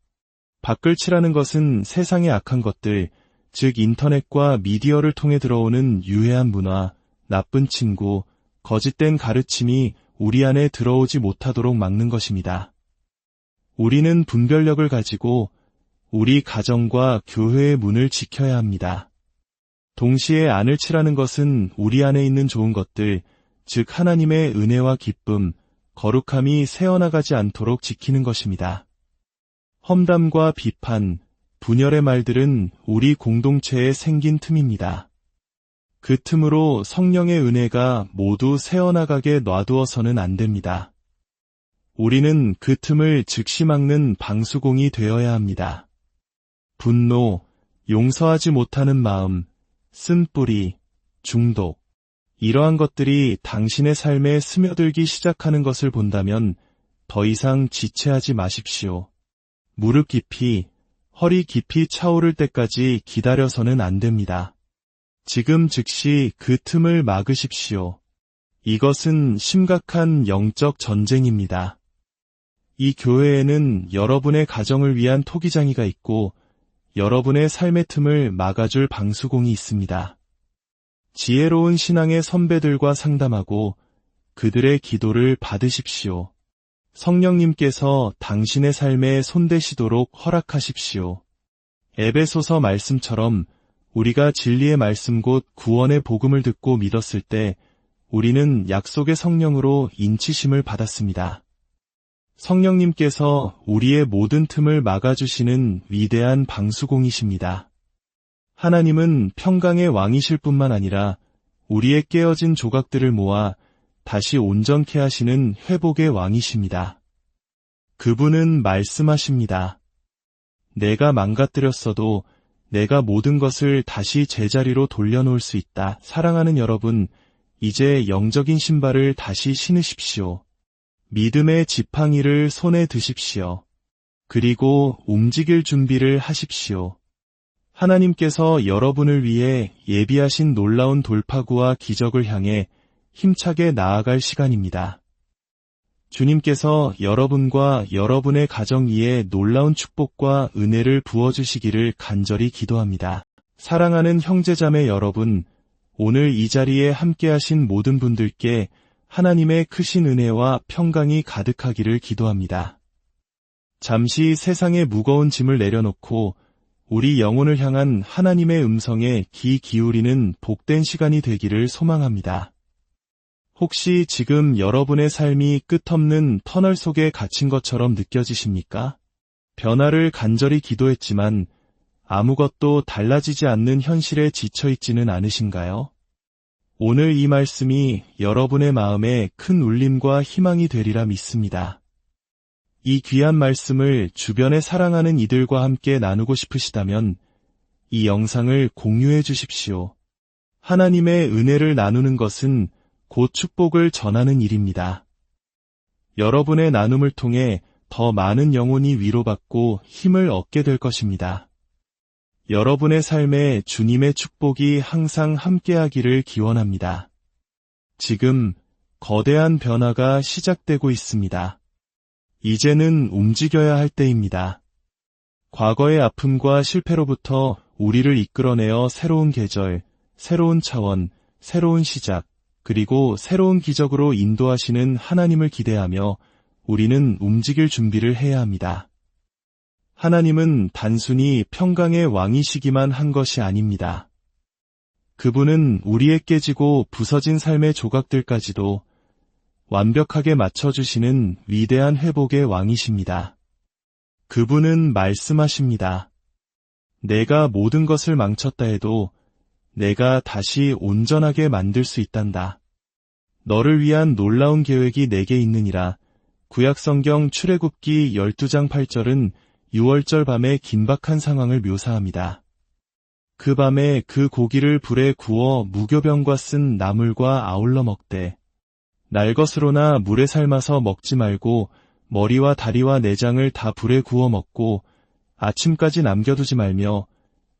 밖을 칠하는 것은 세상의 악한 것들, 즉 인터넷과 미디어를 통해 들어오는 유해한 문화, 나쁜 친구, 거짓된 가르침이 우리 안에 들어오지 못하도록 막는 것입니다. 우리는 분별력을 가지고 우리 가정과 교회의 문을 지켜야 합니다. 동시에 안을 칠하는 것은 우리 안에 있는 좋은 것들, 즉 하나님의 은혜와 기쁨, 거룩함이 새어나가지 않도록 지키는 것입니다. 험담과 비판, 분열의 말들은 우리 공동체에 생긴 틈입니다. 그 틈으로 성령의 은혜가 모두 새어나가게 놔두어서는 안 됩니다. 우리는 그 틈을 즉시 막는 방수공이 되어야 합니다. 분노, 용서하지 못하는 마음, 쓴뿌리, 중독, 이러한 것들이 당신의 삶에 스며들기 시작하는 것을 본다면 더 이상 지체하지 마십시오. 무릎 깊이, 허리 깊이 차오를 때까지 기다려서는 안 됩니다. 지금 즉시 그 틈을 막으십시오. 이것은 심각한 영적 전쟁입니다. 이 교회에는 여러분의 가정을 위한 토기장이가 있고 여러분의 삶의 틈을 막아줄 방수공이 있습니다. 지혜로운 신앙의 선배들과 상담하고 그들의 기도를 받으십시오. 성령님께서 당신의 삶에 손대시도록 허락하십시오. 에베소서 말씀처럼 우리가 진리의 말씀 곧 구원의 복음을 듣고 믿었을 때 우리는 약속의 성령으로 인치심을 받았습니다. 성령님께서 우리의 모든 틈을 막아주시는 위대한 방수공이십니다. 하나님은 평강의 왕이실 뿐만 아니라 우리의 깨어진 조각들을 모아 다시 온전케 하시는 회복의 왕이십니다. 그분은 말씀하십니다. 내가 망가뜨렸어도 내가 모든 것을 다시 제자리로 돌려놓을 수 있다. 사랑하는 여러분, 이제 영적인 신발을 다시 신으십시오. 믿음의 지팡이를 손에 드십시오. 그리고 움직일 준비를 하십시오. 하나님께서 여러분을 위해 예비하신 놀라운 돌파구와 기적을 향해 힘차게 나아갈 시간입니다. 주님께서 여러분과 여러분의 가정 위에 놀라운 축복과 은혜를 부어주시기를 간절히 기도합니다. 사랑하는 형제자매 여러분, 오늘 이 자리에 함께하신 모든 분들께 하나님의 크신 은혜와 평강이 가득하기를 기도합니다. 잠시 세상의 무거운 짐을 내려놓고 우리 영혼을 향한 하나님의 음성에 귀 기울이는 복된 시간이 되기를 소망합니다. 혹시 지금 여러분의 삶이 끝없는 터널 속에 갇힌 것처럼 느껴지십니까? 변화를 간절히 기도했지만 아무것도 달라지지 않는 현실에 지쳐있지는 않으신가요? 오늘 이 말씀이 여러분의 마음에 큰 울림과 희망이 되리라 믿습니다. 이 귀한 말씀을 주변에 사랑하는 이들과 함께 나누고 싶으시다면 이 영상을 공유해 주십시오. 하나님의 은혜를 나누는 것은 곧 축복을 전하는 일입니다. 여러분의 나눔을 통해 더 많은 영혼이 위로받고 힘을 얻게 될 것입니다. 여러분의 삶에 주님의 축복이 항상 함께하기를 기원합니다. 지금 거대한 변화가 시작되고 있습니다. 이제는 움직여야 할 때입니다. 과거의 아픔과 실패로부터 우리를 이끌어내어 새로운 계절, 새로운 차원, 새로운 시작, 그리고 새로운 기적으로 인도하시는 하나님을 기대하며 우리는 움직일 준비를 해야 합니다. 하나님은 단순히 평강의 왕이시기만 한 것이 아닙니다. 그분은 우리의 깨지고 부서진 삶의 조각들까지도 완벽하게 맞춰주시는 위대한 회복의 왕이십니다. 그분은 말씀하십니다. 내가 모든 것을 망쳤다 해도 내가 다시 온전하게 만들 수 있단다. 너를 위한 놀라운 계획이 내게 있느니라. 구약성경 출애굽기 12장 8절은 6월절 밤의 긴박한 상황을 묘사합니다. 그 밤에 그 고기를 불에 구워 무교병과 쓴 나물과 아울러 먹되 날 것으로나 물에 삶아서 먹지 말고 머리와 다리와 내장을 다 불에 구워 먹고 아침까지 남겨두지 말며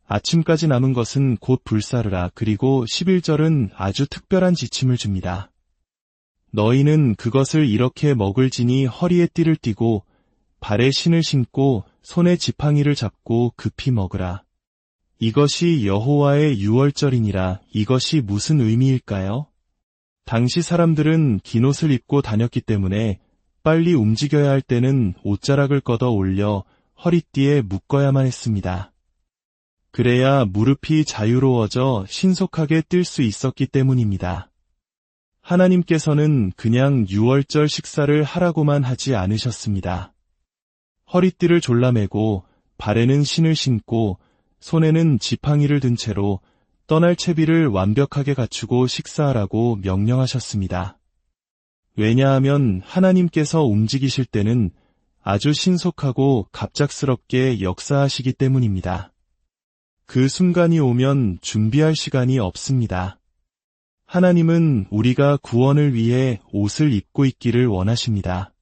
아침까지 남은 것은 곧 불사르라. 그리고 11절은 아주 특별한 지침을 줍니다. 너희는 그것을 이렇게 먹을지니 허리에 띠를 띠고 발에 신을 신고 손에 지팡이를 잡고 급히 먹으라. 이것이 여호와의 유월절이니라. 이것이 무슨 의미일까요? 당시 사람들은 긴 옷을 입고 다녔기 때문에 빨리 움직여야 할 때는 옷자락을 걷어 올려 허리띠에 묶어야만 했습니다. 그래야 무릎이 자유로워져 신속하게 뛸 수 있었기 때문입니다. 하나님께서는 그냥 유월절 식사를 하라고만 하지 않으셨습니다. 허리띠를 졸라매고 발에는 신을 신고 손에는 지팡이를 든 채로 떠날 채비를 완벽하게 갖추고 식사하라고 명령하셨습니다. 왜냐하면 하나님께서 움직이실 때는 아주 신속하고 갑작스럽게 역사하시기 때문입니다. 그 순간이 오면 준비할 시간이 없습니다. 하나님은 우리가 구원을 위해 옷을 입고 있기를 원하십니다.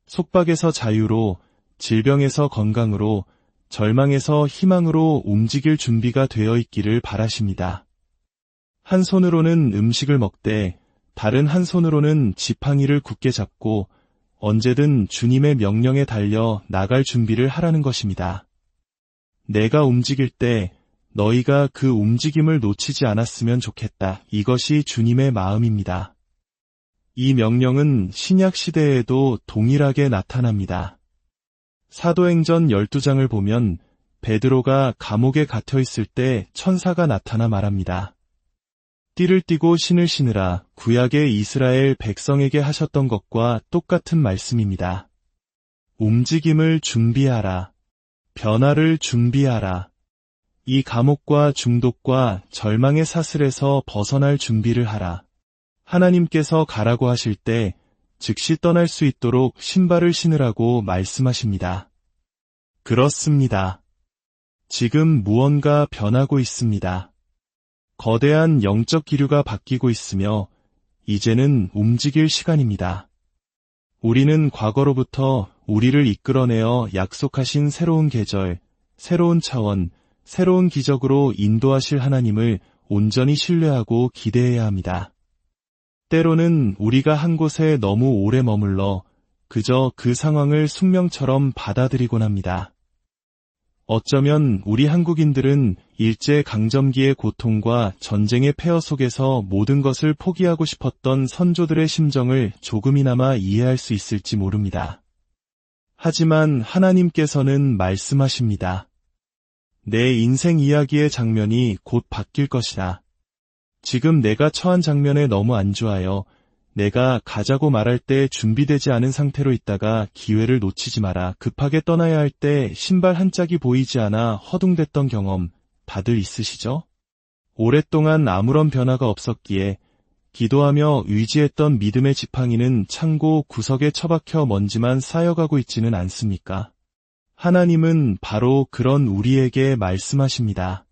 속박에서 자유로, 질병에서 건강으로, 절망에서 희망으로 움직일 준비가 되어 있기를 바라십니다. 한 손으로는 음식을 먹되 다른 한 손으로는 지팡이를 굳게 잡고 언제든 주님의 명령에 달려 나갈 준비를 하라는 것입니다. 내가 움직일 때 너희가 그 움직임을 놓치지 않았으면 좋겠다. 이것이 주님의 마음입니다. 이 명령은 신약 시대에도 동일하게 나타납니다. 사도행전 12장을 보면 베드로가 감옥에 갇혀 있을 때 천사가 나타나 말합니다. 띠를 띠고 신을 신으라. 구약의 이스라엘 백성에게 하셨던 것과 똑같은 말씀입니다. 움직임을 준비하라. 변화를 준비하라. 이 감옥과 중독과 절망의 사슬에서 벗어날 준비를 하라. 하나님께서 가라고 하실 때 즉시 떠날 수 있도록 신발을 신으라고 말씀하십니다. 그렇습니다. 지금 무언가 변하고 있습니다. 거대한 영적 기류가 바뀌고 있으며 이제는 움직일 시간입니다. 우리는 과거로부터 우리를 이끌어내어 약속하신 새로운 계절, 새로운 차원, 새로운 기적으로 인도하실 하나님을 온전히 신뢰하고 기대해야 합니다. 때로는 우리가 한 곳에 너무 오래 머물러 그저 그 상황을 숙명처럼 받아들이곤 합니다. 어쩌면 우리 한국인들은 일제강점기의 고통과 전쟁의 폐허 속에서 모든 것을 포기하고 싶었던 선조들의 심정을 조금이나마 이해할 수 있을지 모릅니다. 하지만 하나님께서는 말씀하십니다. 내 인생 이야기의 장면이 곧 바뀔 것이다. 지금 내가 처한 장면에 너무 안주하여 내가 가자고 말할 때 준비되지 않은 상태로 있다가 기회를 놓치지 마라. 급하게 떠나야 할 때 신발 한 짝이 보이지 않아 허둥댔던 경험 다들 있으시죠? 오랫동안 아무런 변화가 없었기에 기도하며 의지했던 믿음의 지팡이는 창고 구석에 처박혀 먼지만 쌓여가고 있지는 않습니까? 하나님은 바로 그런 우리에게 말씀하십니다.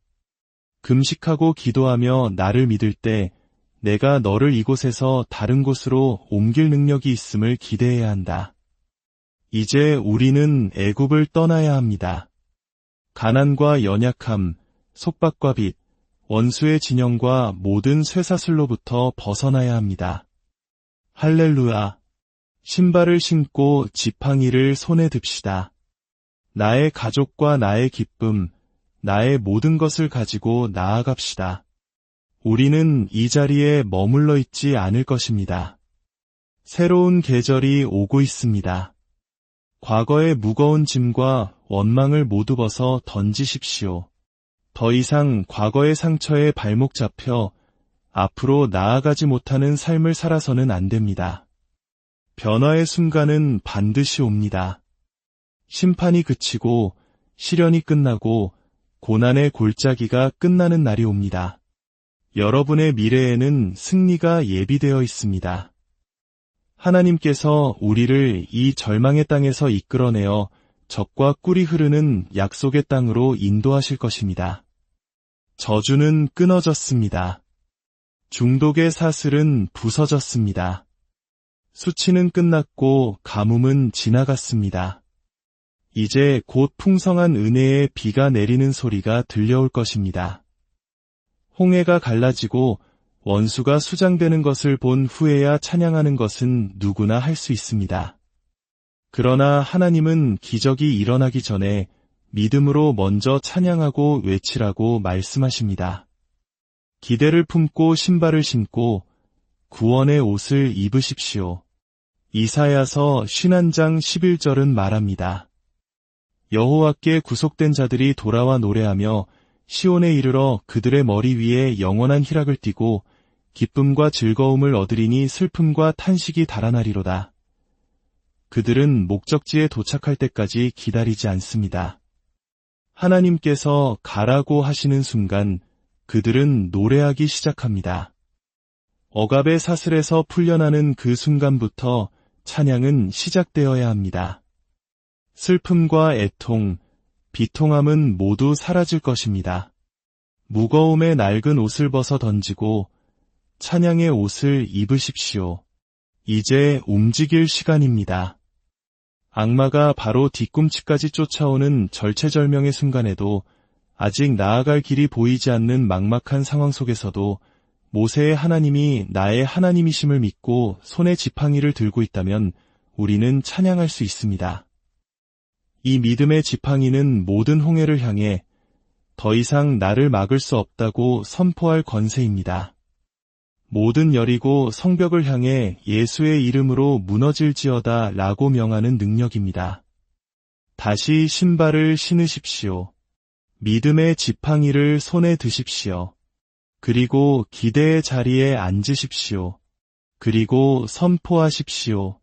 금식하고 기도하며 나를 믿을 때 내가 너를 이곳에서 다른 곳으로 옮길 능력이 있음을 기대해야 한다. 이제 우리는 애굽을 떠나야 합니다. 가난과 연약함, 속박과 빚, 원수의 진영과 모든 쇠사슬로부터 벗어나야 합니다. 할렐루야. 신발을 신고 지팡이를 손에 듭시다. 나의 가족과 나의 기쁨, 나의 모든 것을 가지고 나아갑시다. 우리는 이 자리에 머물러 있지 않을 것입니다. 새로운 계절이 오고 있습니다. 과거의 무거운 짐과 원망을 모두 벗어 던지십시오. 더 이상 과거의 상처에 발목 잡혀 앞으로 나아가지 못하는 삶을 살아서는 안 됩니다. 변화의 순간은 반드시 옵니다. 심판이 그치고 시련이 끝나고 고난의 골짜기가 끝나는 날이 옵니다. 여러분의 미래에는 승리가 예비되어 있습니다. 하나님께서 우리를 이 절망의 땅에서 이끌어내어 적과 꿀이 흐르는 약속의 땅으로 인도하실 것입니다. 저주는 끊어졌습니다. 중독의 사슬은 부서졌습니다. 수치는 끝났고 가뭄은 지나갔습니다. 이제 곧 풍성한 은혜의 비가 내리는 소리가 들려올 것입니다. 홍해가 갈라지고 원수가 수장되는 것을 본 후에야 찬양하는 것은 누구나 할 수 있습니다. 그러나 하나님은 기적이 일어나기 전에 믿음으로 먼저 찬양하고 외치라고 말씀하십니다. 기대를 품고 신발을 신고 구원의 옷을 입으십시오. 이사야서 51장 11절은 말합니다. 여호와께 구속된 자들이 돌아와 노래하며 시온에 이르러 그들의 머리 위에 영원한 희락을 띠고 기쁨과 즐거움을 얻으리니 슬픔과 탄식이 달아나리로다. 그들은 목적지에 도착할 때까지 기다리지 않습니다. 하나님께서 가라고 하시는 순간 그들은 노래하기 시작합니다. 억압의 사슬에서 풀려나는 그 순간부터 찬양은 시작되어야 합니다. 슬픔과 애통, 비통함은 모두 사라질 것입니다. 무거움의 낡은 옷을 벗어 던지고 찬양의 옷을 입으십시오. 이제 움직일 시간입니다. 악마가 바로 뒤꿈치까지 쫓아오는 절체절명의 순간에도 아직 나아갈 길이 보이지 않는 막막한 상황 속에서도 모세의 하나님이 나의 하나님이심을 믿고 손에 지팡이를 들고 있다면 우리는 찬양할 수 있습니다. 이 믿음의 지팡이는 모든 홍해를 향해 더 이상 나를 막을 수 없다고 선포할 권세입니다. 모든 여리고 성벽을 향해 예수의 이름으로 무너질지어다 라고 명하는 능력입니다. 다시 신발을 신으십시오. 믿음의 지팡이를 손에 드십시오. 그리고 기대의 자리에 앉으십시오. 그리고 선포하십시오.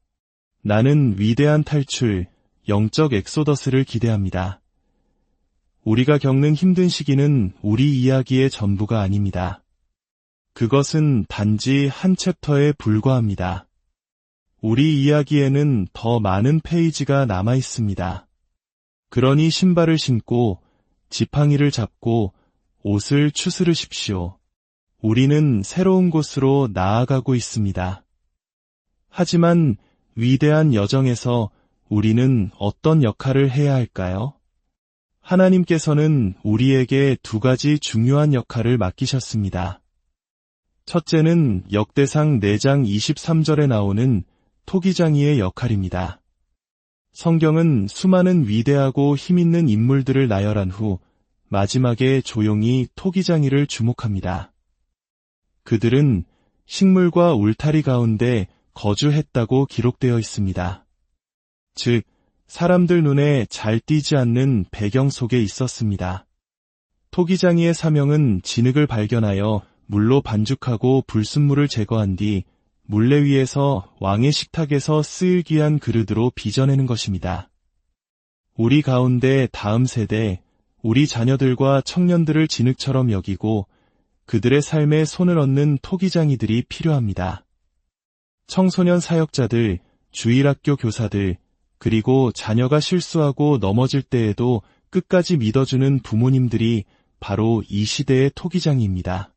나는 위대한 탈출, 영적 엑소더스를 기대합니다. 우리가 겪는 힘든 시기는 우리 이야기의 전부가 아닙니다. 그것은 단지 한 챕터에 불과합니다. 우리 이야기에는 더 많은 페이지가 남아 있습니다. 그러니 신발을 신고 지팡이를 잡고 옷을 추스르십시오. 우리는 새로운 곳으로 나아가고 있습니다. 하지만 위대한 여정에서 우리는 어떤 역할을 해야 할까요? 하나님께서는 우리에게 두 가지 중요한 역할을 맡기셨습니다. 첫째는 역대상 4장 23절에 나오는 토기장이의 역할입니다. 성경은 수많은 위대하고 힘있는 인물들을 나열한 후 마지막에 조용히 토기장이를 주목합니다. 그들은 식물과 울타리 가운데 거주했다고 기록되어 있습니다. 즉, 사람들 눈에 잘 띄지 않는 배경 속에 있었습니다. 토기장이의 사명은 진흙을 발견하여 물로 반죽하고 불순물을 제거한 뒤 물레 위에서 왕의 식탁에서 쓰일 귀한 그릇으로 빚어내는 것입니다. 우리 가운데 다음 세대, 우리 자녀들과 청년들을 진흙처럼 여기고 그들의 삶에 손을 얹는 토기장이들이 필요합니다. 청소년 사역자들, 주일학교 교사들, 그리고 자녀가 실수하고 넘어질 때에도 끝까지 믿어주는 부모님들이 바로 이 시대의 토기장입니다.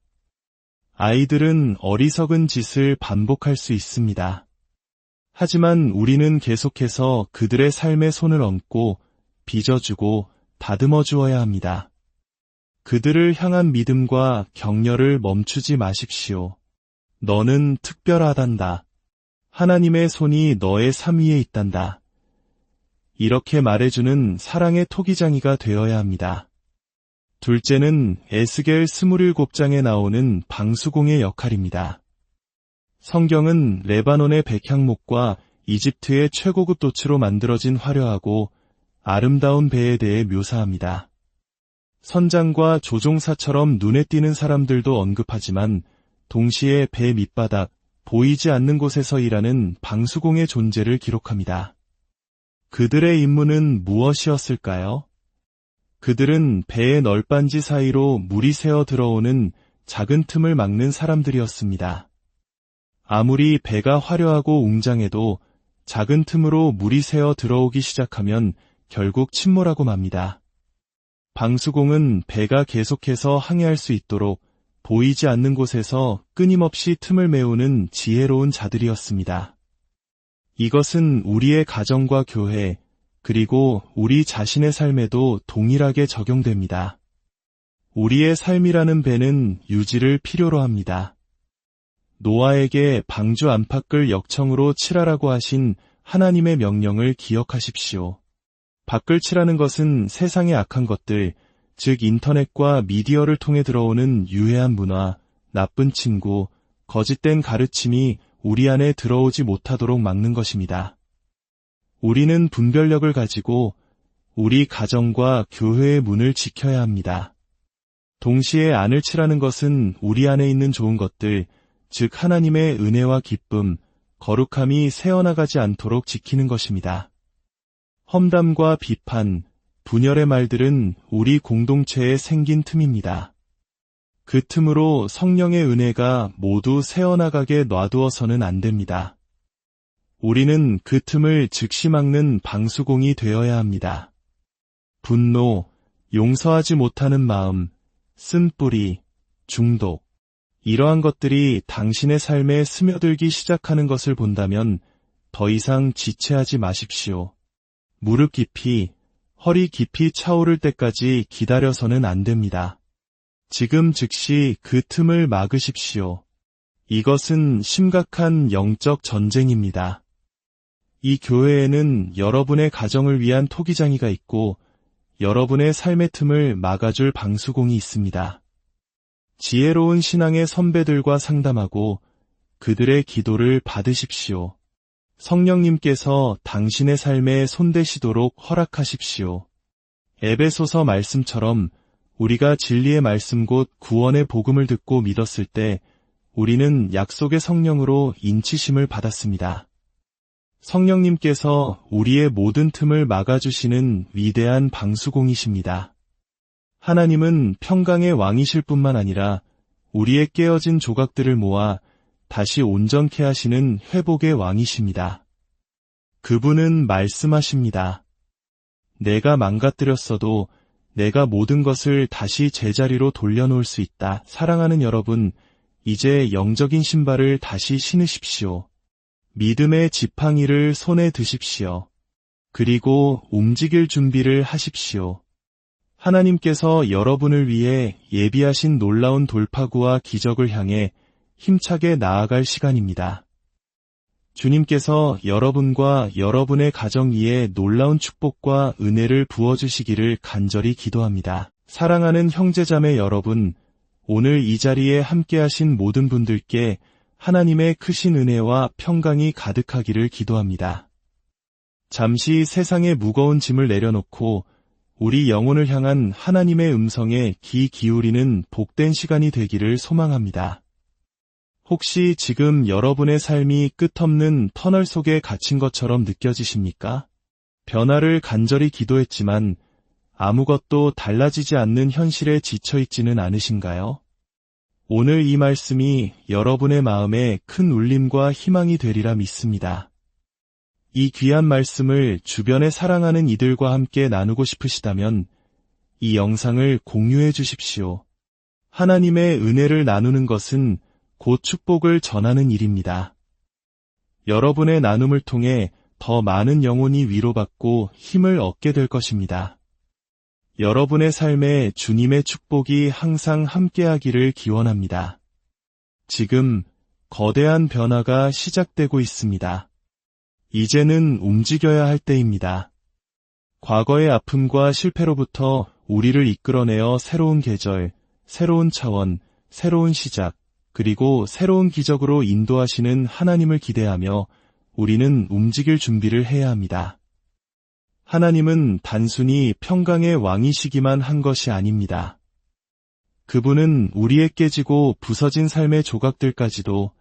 아이들은 어리석은 짓을 반복할 수 있습니다. 하지만 우리는 계속해서 그들의 삶에 손을 얹고 빚어주고 다듬어 주어야 합니다. 그들을 향한 믿음과 격려를 멈추지 마십시오. 너는 특별하단다. 하나님의 손이 너의 삶 위에 있단다. 이렇게 말해주는 사랑의 토기장이가 되어야 합니다. 둘째는 에스겔 27장에 나오는 방수공의 역할입니다. 성경은 레바논의 백향목과 이집트의 최고급 도치로 만들어진 화려하고 아름다운 배에 대해 묘사합니다. 선장과 조종사처럼 눈에 띄는 사람들도 언급하지만 동시에 배 밑바닥, 보이지 않는 곳에서 일하는 방수공의 존재를 기록합니다. 그들의 임무는 무엇이었을까요? 그들은 배의 널빤지 사이로 물이 새어 들어오는 작은 틈을 막는 사람들이었습니다. 아무리 배가 화려하고 웅장해도 작은 틈으로 물이 새어 들어오기 시작하면 결국 침몰하고 맙니다. 방수공은 배가 계속해서 항해할 수 있도록 보이지 않는 곳에서 끊임없이 틈을 메우는 지혜로운 자들이었습니다. 이것은 우리의 가정과 교회, 그리고 우리 자신의 삶에도 동일하게 적용됩니다. 우리의 삶이라는 배는 유지를 필요로 합니다. 노아에게 방주 안팎을 역청으로 칠하라고 하신 하나님의 명령을 기억하십시오. 밖을 칠하는 것은 세상의 악한 것들, 즉 인터넷과 미디어를 통해 들어오는 유해한 문화, 나쁜 친구, 거짓된 가르침이 우리 안에 들어오지 못하도록 막는 것입니다. 우리는 분별력을 가지고 우리 가정과 교회의 문을 지켜야 합니다. 동시에 안을 칠하는 것은 우리 안에 있는 좋은 것들, 즉 하나님의 은혜와 기쁨, 거룩함이 새어나가지 않도록 지키는 것입니다. 험담과 비판, 분열의 말들은 우리 공동체에 생긴 틈입니다. 그 틈으로 성령의 은혜가 모두 새어나가게 놔두어서는 안 됩니다. 우리는 그 틈을 즉시 막는 방수공이 되어야 합니다. 분노, 용서하지 못하는 마음, 쓴뿌리, 중독, 이러한 것들이 당신의 삶에 스며들기 시작하는 것을 본다면 더 이상 지체하지 마십시오. 무릎 깊이, 허리 깊이 차오를 때까지 기다려서는 안 됩니다. 지금 즉시 그 틈을 막으십시오. 이것은 심각한 영적 전쟁입니다. 이 교회에는 여러분의 가정을 위한 토기장이가 있고 여러분의 삶의 틈을 막아줄 방수공이 있습니다. 지혜로운 신앙의 선배들과 상담하고 그들의 기도를 받으십시오. 성령님께서 당신의 삶에 손대시도록 허락하십시오. 에베소서 말씀처럼 우리가 진리의 말씀 곧 구원의 복음을 듣고 믿었을 때 우리는 약속의 성령으로 인치심을 받았습니다. 성령님께서 우리의 모든 틈을 막아주시는 위대한 방수공이십니다. 하나님은 평강의 왕이실 뿐만 아니라 우리의 깨어진 조각들을 모아 다시 온전케 하시는 회복의 왕이십니다. 그분은 말씀하십니다. 내가 망가뜨렸어도 내가 모든 것을 다시 제자리로 돌려놓을 수 있다. 사랑하는 여러분, 이제 영적인 신발을 다시 신으십시오. 믿음의 지팡이를 손에 드십시오. 그리고 움직일 준비를 하십시오. 하나님께서 여러분을 위해 예비하신 놀라운 돌파구와 기적을 향해 힘차게 나아갈 시간입니다. 주님께서 여러분과 여러분의 가정 위에 놀라운 축복과 은혜를 부어주시기를 간절히 기도합니다. 사랑하는 형제자매 여러분, 오늘 이 자리에 함께하신 모든 분들께 하나님의 크신 은혜와 평강이 가득하기를 기도합니다. 잠시 세상의 무거운 짐을 내려놓고 우리 영혼을 향한 하나님의 음성에 귀 기울이는 복된 시간이 되기를 소망합니다. 혹시 지금 여러분의 삶이 끝없는 터널 속에 갇힌 것처럼 느껴지십니까? 변화를 간절히 기도했지만 아무것도 달라지지 않는 현실에 지쳐있지는 않으신가요? 오늘 이 말씀이 여러분의 마음에 큰 울림과 희망이 되리라 믿습니다. 이 귀한 말씀을 주변에 사랑하는 이들과 함께 나누고 싶으시다면 이 영상을 공유해 주십시오. 하나님의 은혜를 나누는 것은 곧 축복을 전하는 일입니다. 여러분의 나눔을 통해 더 많은 영혼이 위로받고 힘을 얻게 될 것입니다. 여러분의 삶에 주님의 축복이 항상 함께하기를 기원합니다. 지금 거대한 변화가 시작되고 있습니다. 이제는 움직여야 할 때입니다. 과거의 아픔과 실패로부터 우리를 이끌어내어 새로운 계절, 새로운 차원, 새로운 시작, 그리고 새로운 기적으로 인도하시는 하나님을 기대하며 우리는 움직일 준비를 해야 합니다. 하나님은 단순히 평강의 왕이시기만 한 것이 아닙니다. 그분은 우리의 깨지고 부서진 삶의 조각들까지도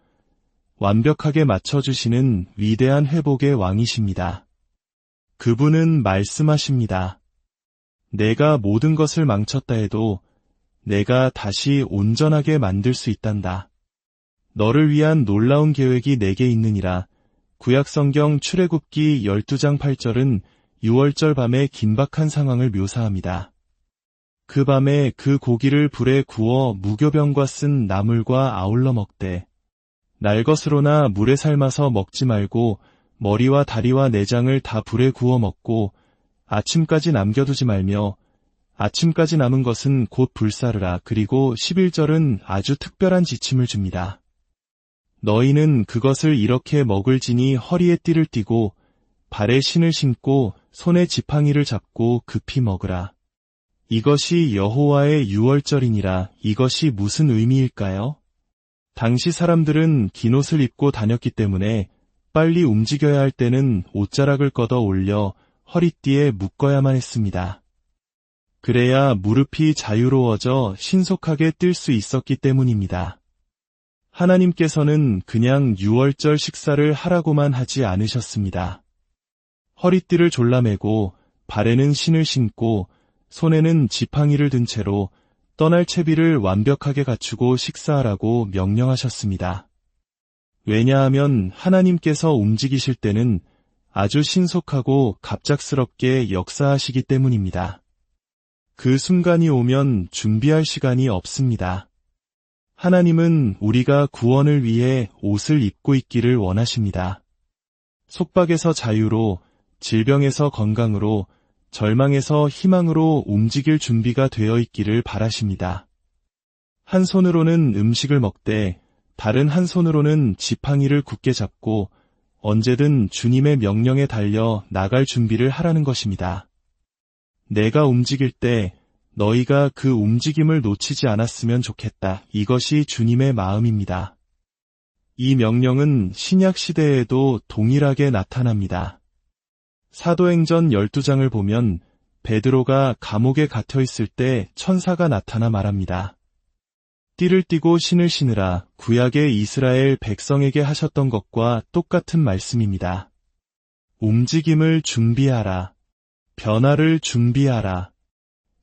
완벽하게 맞춰주시는 위대한 회복의 왕이십니다. 그분은 말씀하십니다. 내가 모든 것을 망쳤다 해도 내가 다시 온전하게 만들 수 있단다. 너를 위한 놀라운 계획이 내게 있느니라. 구약성경 출애굽기 12장 8절은 6월절 밤의 긴박한 상황을 묘사합니다. 그 밤에 그 고기를 불에 구워 무교병과 쓴 나물과 아울러 먹되 날 것으로나 물에 삶아서 먹지 말고 머리와 다리와 내장을 다 불에 구워 먹고 아침까지 남겨두지 말며 아침까지 남은 것은 곧 불사르라. 그리고 11절은 아주 특별한 지침을 줍니다. 너희는 그것을 이렇게 먹을지니 허리에 띠를 띠고 발에 신을 신고 손에 지팡이를 잡고 급히 먹으라. 이것이 여호와의 유월절이니라. 이것이 무슨 의미일까요? 당시 사람들은 긴 옷을 입고 다녔기 때문에 빨리 움직여야 할 때는 옷자락을 걷어 올려 허리띠에 묶어야만 했습니다. 그래야 무릎이 자유로워져 신속하게 뛸 수 있었기 때문입니다. 하나님께서는 그냥 유월절 식사를 하라고만 하지 않으셨습니다. 허리띠를 졸라매고 발에는 신을 신고 손에는 지팡이를 든 채로 떠날 채비를 완벽하게 갖추고 식사하라고 명령하셨습니다. 왜냐하면 하나님께서 움직이실 때는 아주 신속하고 갑작스럽게 역사하시기 때문입니다. 그 순간이 오면 준비할 시간이 없습니다. 하나님은 우리가 구원을 위해 옷을 입고 있기를 원하십니다. 속박에서 자유로, 질병에서 건강으로, 절망에서 희망으로 움직일 준비가 되어 있기를 바라십니다. 한 손으로는 음식을 먹되 다른 한 손으로는 지팡이를 굳게 잡고 언제든 주님의 명령에 달려 나갈 준비를 하라는 것입니다. 내가 움직일 때 너희가 그 움직임을 놓치지 않았으면 좋겠다. 이것이 주님의 마음입니다. 이 명령은 신약 시대에도 동일하게 나타납니다. 사도행전 12장을 보면 베드로가 감옥에 갇혀 있을 때 천사가 나타나 말합니다. 띠를 띠고 신을 신으라. 구약의 이스라엘 백성에게 하셨던 것과 똑같은 말씀입니다. 움직임을 준비하라. 변화를 준비하라.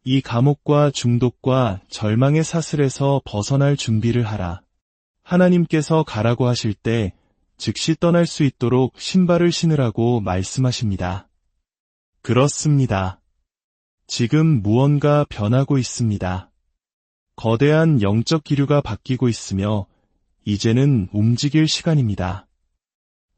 이 감옥과 중독과 절망의 사슬에서 벗어날 준비를 하라. 하나님께서 가라고 하실 때 즉시 떠날 수 있도록 신발을 신으라고 말씀하십니다. 그렇습니다. 지금 무언가 변하고 있습니다. 거대한 영적 기류가 바뀌고 있으며 이제는 움직일 시간입니다.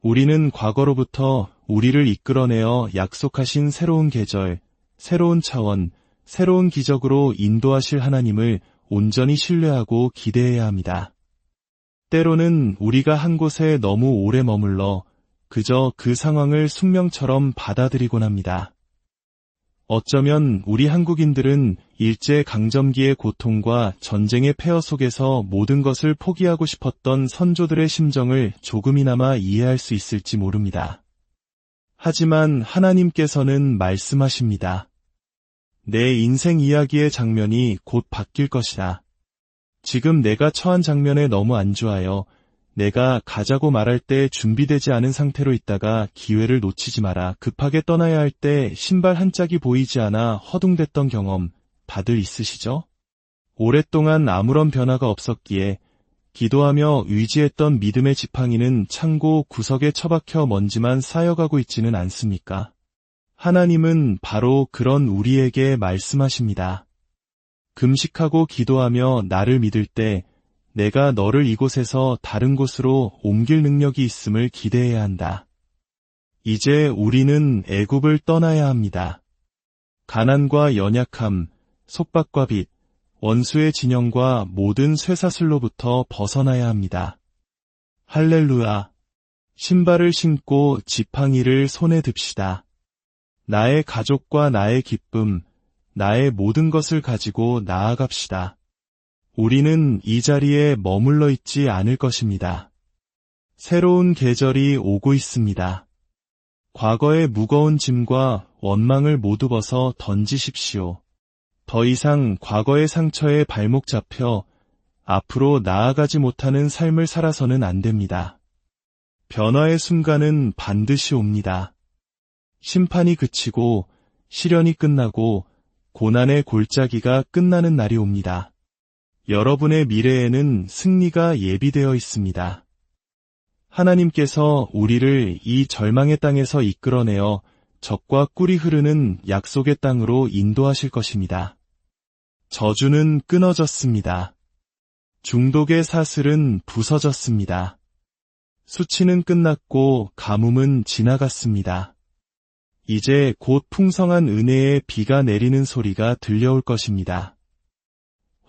우리는 과거로부터 우리를 이끌어내어 약속하신 새로운 계절, 새로운 차원, 새로운 기적으로 인도하실 하나님을 온전히 신뢰하고 기대해야 합니다. 때로는 우리가 한 곳에 너무 오래 머물러 그저 그 상황을 숙명처럼 받아들이곤 합니다. 어쩌면 우리 한국인들은 일제강점기의 고통과 전쟁의 폐허 속에서 모든 것을 포기하고 싶었던 선조들의 심정을 조금이나마 이해할 수 있을지 모릅니다. 하지만 하나님께서는 말씀하십니다. 내 인생 이야기의 장면이 곧 바뀔 것이다. 지금 내가 처한 장면에 너무 안주하여 내가 가자고 말할 때 준비되지 않은 상태로 있다가 기회를 놓치지 마라. 급하게 떠나야 할 때 신발 한 짝이 보이지 않아 허둥댔던 경험 다들 있으시죠? 오랫동안 아무런 변화가 없었기에 기도하며 의지했던 믿음의 지팡이는 창고 구석에 처박혀 먼지만 쌓여가고 있지는 않습니까? 하나님은 바로 그런 우리에게 말씀하십니다. 금식하고 기도하며 나를 믿을 때 내가 너를 이곳에서 다른 곳으로 옮길 능력이 있음을 기대해야 한다. 이제 우리는 애굽을 떠나야 합니다. 가난과 연약함, 속박과 빚, 원수의 진영과 모든 쇠사슬로부터 벗어나야 합니다. 할렐루야. 신발을 신고 지팡이를 손에 듭시다. 나의 가족과 나의 기쁨, 나의 모든 것을 가지고 나아갑시다. 우리는 이 자리에 머물러 있지 않을 것입니다. 새로운 계절이 오고 있습니다. 과거의 무거운 짐과 원망을 모두 벗어 던지십시오. 더 이상 과거의 상처에 발목 잡혀 앞으로 나아가지 못하는 삶을 살아서는 안 됩니다. 변화의 순간은 반드시 옵니다. 심판이 그치고 시련이 끝나고 고난의 골짜기가 끝나는 날이 옵니다. 여러분의 미래에는 승리가 예비되어 있습니다. 하나님께서 우리를 이 절망의 땅에서 이끌어내어 젖과 꿀이 흐르는 약속의 땅으로 인도하실 것입니다. 저주는 끊어졌습니다. 중독의 사슬은 부서졌습니다. 수치는 끝났고 가뭄은 지나갔습니다. 이제 곧 풍성한 은혜의 비가 내리는 소리가 들려올 것입니다.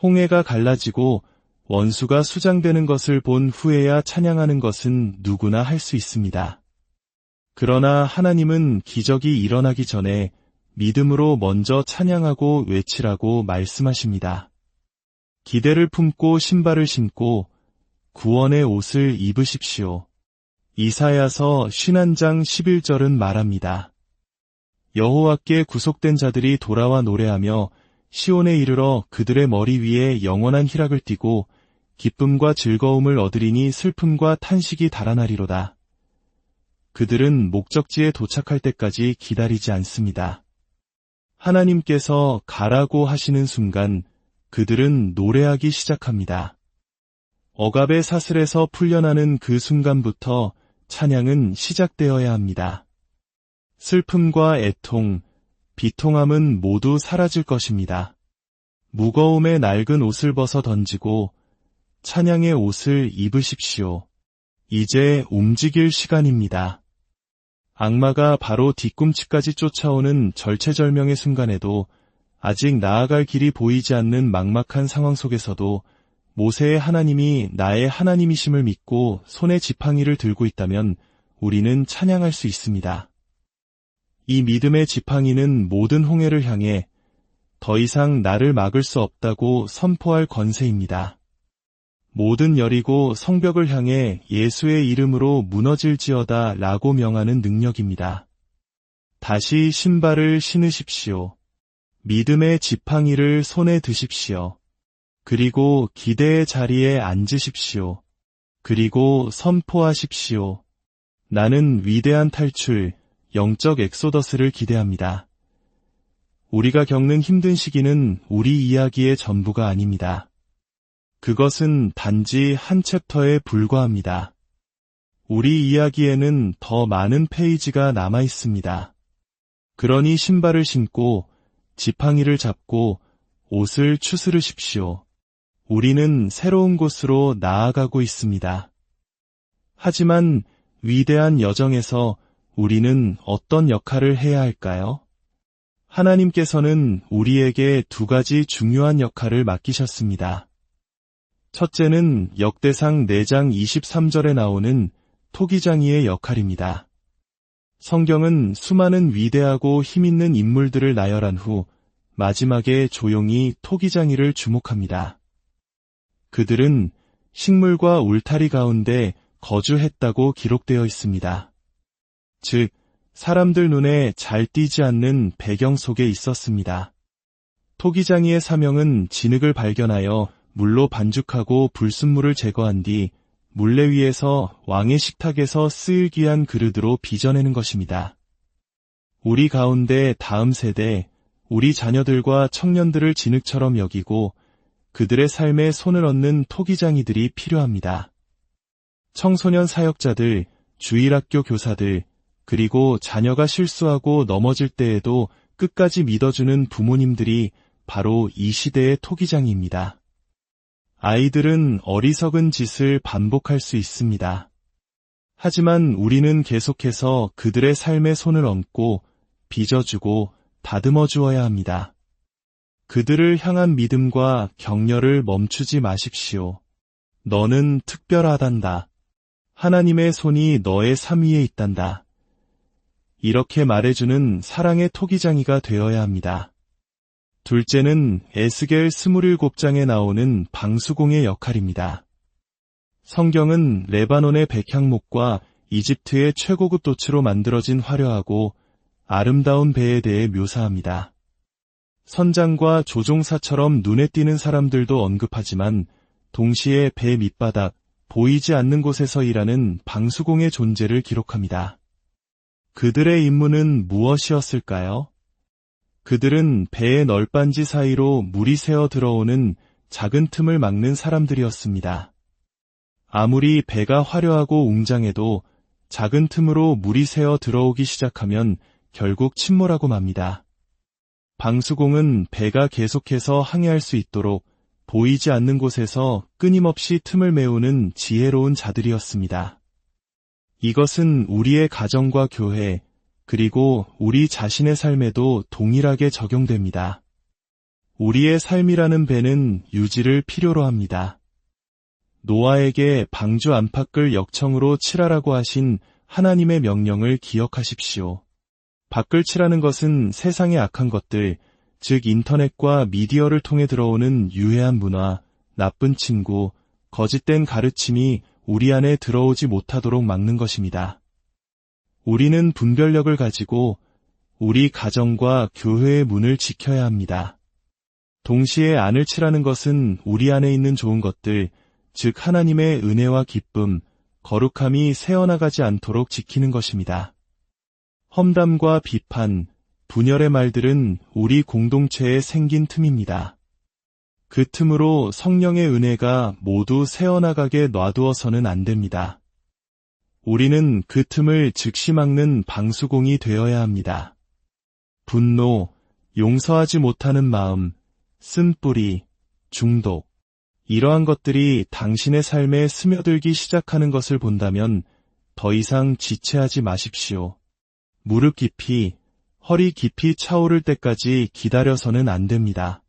홍해가 갈라지고 원수가 수장되는 것을 본 후에야 찬양하는 것은 누구나 할 수 있습니다. 그러나 하나님은 기적이 일어나기 전에 믿음으로 먼저 찬양하고 외치라고 말씀하십니다. 기대를 품고 신발을 신고 구원의 옷을 입으십시오. 이사야서 51장 11절은 말합니다. 여호와께 구속된 자들이 돌아와 노래하며 시온에 이르러 그들의 머리 위에 영원한 희락을 띠고 기쁨과 즐거움을 얻으리니 슬픔과 탄식이 달아나리로다. 그들은 목적지에 도착할 때까지 기다리지 않습니다. 하나님께서 가라고 하시는 순간 그들은 노래하기 시작합니다. 억압의 사슬에서 풀려나는 그 순간부터 찬양은 시작되어야 합니다. 슬픔과 애통, 비통함은 모두 사라질 것입니다. 무거움의 낡은 옷을 벗어 던지고 찬양의 옷을 입으십시오. 이제 움직일 시간입니다. 악마가 바로 뒤꿈치까지 쫓아오는 절체절명의 순간에도 아직 나아갈 길이 보이지 않는 막막한 상황 속에서도 모세의 하나님이 나의 하나님이심을 믿고 손에 지팡이를 들고 있다면 우리는 찬양할 수 있습니다. 이 믿음의 지팡이는 모든 홍해를 향해 더 이상 나를 막을 수 없다고 선포할 권세입니다. 모든 여리고 성벽을 향해 예수의 이름으로 무너질지어다 라고 명하는 능력입니다. 다시 신발을 신으십시오. 믿음의 지팡이를 손에 드십시오. 그리고 기대의 자리에 앉으십시오. 그리고 선포하십시오. 나는 위대한 탈출, 영적 엑소더스를 기대합니다. 우리가 겪는 힘든 시기는 우리 이야기의 전부가 아닙니다. 그것은 단지 한 챕터에 불과합니다. 우리 이야기에는 더 많은 페이지가 남아 있습니다. 그러니 신발을 신고 지팡이를 잡고 옷을 추스르십시오. 우리는 새로운 곳으로 나아가고 있습니다. 하지만 위대한 여정에서 우리는 어떤 역할을 해야 할까요? 하나님께서는 우리에게 두 가지 중요한 역할을 맡기셨습니다. 첫째는 역대상 4장 23절에 나오는 토기장이의 역할입니다. 성경은 수많은 위대하고 힘있는 인물들을 나열한 후 마지막에 조용히 토기장이를 주목합니다. 그들은 식물과 울타리 가운데 거주했다고 기록되어 있습니다. 즉, 사람들 눈에 잘 띄지 않는 배경 속에 있었습니다. 토기장이의 사명은 진흙을 발견하여 물로 반죽하고 불순물을 제거한 뒤 물레 위에서 왕의 식탁에서 쓰일 귀한 그릇으로 빚어내는 것입니다. 우리 가운데 다음 세대, 우리 자녀들과 청년들을 진흙처럼 여기고 그들의 삶에 손을 얹는 토기장이들이 필요합니다. 청소년 사역자들, 주일학교 교사들, 그리고 자녀가 실수하고 넘어질 때에도 끝까지 믿어주는 부모님들이 바로 이 시대의 토기장입니다. 아이들은 어리석은 짓을 반복할 수 있습니다. 하지만 우리는 계속해서 그들의 삶에 손을 얹고 빚어주고 다듬어 주어야 합니다. 그들을 향한 믿음과 격려를 멈추지 마십시오. 너는 특별하단다. 하나님의 손이 너의 삶 위에 있단다. 이렇게 말해주는 사랑의 토기장이가 되어야 합니다. 둘째는 에스겔 27장에 나오는 방수공의 역할입니다. 성경은 레바논의 백향목과 이집트의 최고급 도치로 만들어진 화려하고 아름다운 배에 대해 묘사합니다. 선장과 조종사처럼 눈에 띄는 사람들도 언급하지만 동시에 배 밑바닥, 보이지 않는 곳에서 일하는 방수공의 존재를 기록합니다. 그들의 임무는 무엇이었을까요? 그들은 배의 널빤지 사이로 물이 새어 들어오는 작은 틈을 막는 사람들이었습니다. 아무리 배가 화려하고 웅장해도 작은 틈으로 물이 새어 들어오기 시작하면 결국 침몰하고 맙니다. 방수공은 배가 계속해서 항해할 수 있도록 보이지 않는 곳에서 끊임없이 틈을 메우는 지혜로운 자들이었습니다. 이것은 우리의 가정과 교회, 그리고 우리 자신의 삶에도 동일하게 적용됩니다. 우리의 삶이라는 배는 유지를 필요로 합니다. 노아에게 방주 안팎을 역청으로 칠하라고 하신 하나님의 명령을 기억하십시오. 밖을 칠하는 것은 세상의 악한 것들, 즉 인터넷과 미디어를 통해 들어오는 유해한 문화, 나쁜 친구, 거짓된 가르침이 우리 안에 들어오지 못하도록 막는 것입니다. 우리는 분별력을 가지고 우리 가정과 교회의 문을 지켜야 합니다. 동시에 안을 칠하는 것은 우리 안에 있는 좋은 것들, 즉 하나님의 은혜와 기쁨, 거룩함이 새어나가지 않도록 지키는 것입니다. 험담과 비판, 분열의 말들은 우리 공동체에 생긴 틈입니다. 그 틈으로 성령의 은혜가 모두 새어나가게 놔두어서는 안 됩니다. 우리는 그 틈을 즉시 막는 방수공이 되어야 합니다. 분노, 용서하지 못하는 마음, 쓴뿌리, 중독, 이러한 것들이 당신의 삶에 스며들기 시작하는 것을 본다면 더 이상 지체하지 마십시오. 무릎 깊이, 허리 깊이 차오를 때까지 기다려서는 안 됩니다.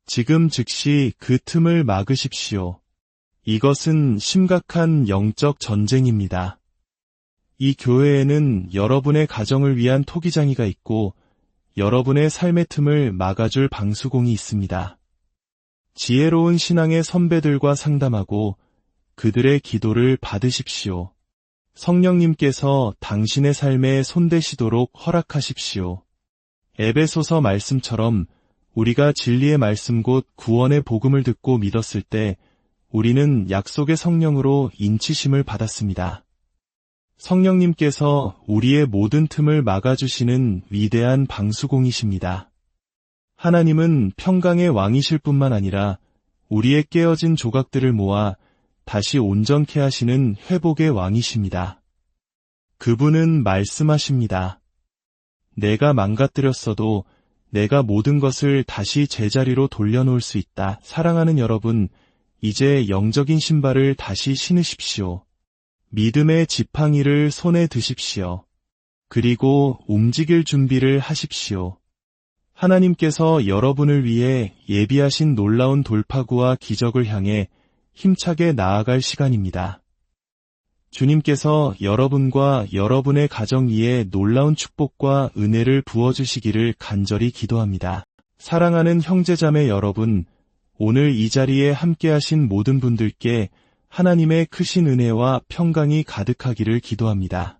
지금 즉시 그 틈을 막으십시오. 이것은 심각한 영적 전쟁입니다. 이 교회에는 여러분의 가정을 위한 토기장이가 있고 여러분의 삶의 틈을 막아줄 방수공이 있습니다. 지혜로운 신앙의 선배들과 상담하고 그들의 기도를 받으십시오. 성령님께서 당신의 삶에 손대시도록 허락하십시오. 에베소서 말씀처럼 우리가 진리의 말씀 곧 구원의 복음을 듣고 믿었을 때 우리는 약속의 성령으로 인치심을 받았습니다. 성령님께서 우리의 모든 틈을 막아주시는 위대한 방수공이십니다. 하나님은 평강의 왕이실 뿐만 아니라 우리의 깨어진 조각들을 모아 다시 온전케 하시는 회복의 왕이십니다. 그분은 말씀하십니다. 내가 망가뜨렸어도 내가 모든 것을 다시 제자리로 돌려놓을 수 있다. 사랑하는 여러분, 이제 영적인 신발을 다시 신으십시오. 믿음의 지팡이를 손에 드십시오. 그리고 움직일 준비를 하십시오. 하나님께서 여러분을 위해 예비하신 놀라운 돌파구와 기적을 향해 힘차게 나아갈 시간입니다. 주님께서 여러분과 여러분의 가정 위에 놀라운 축복과 은혜를 부어주시기를 간절히 기도합니다. 사랑하는 형제자매 여러분, 오늘 이 자리에 함께하신 모든 분들께 하나님의 크신 은혜와 평강이 가득하기를 기도합니다.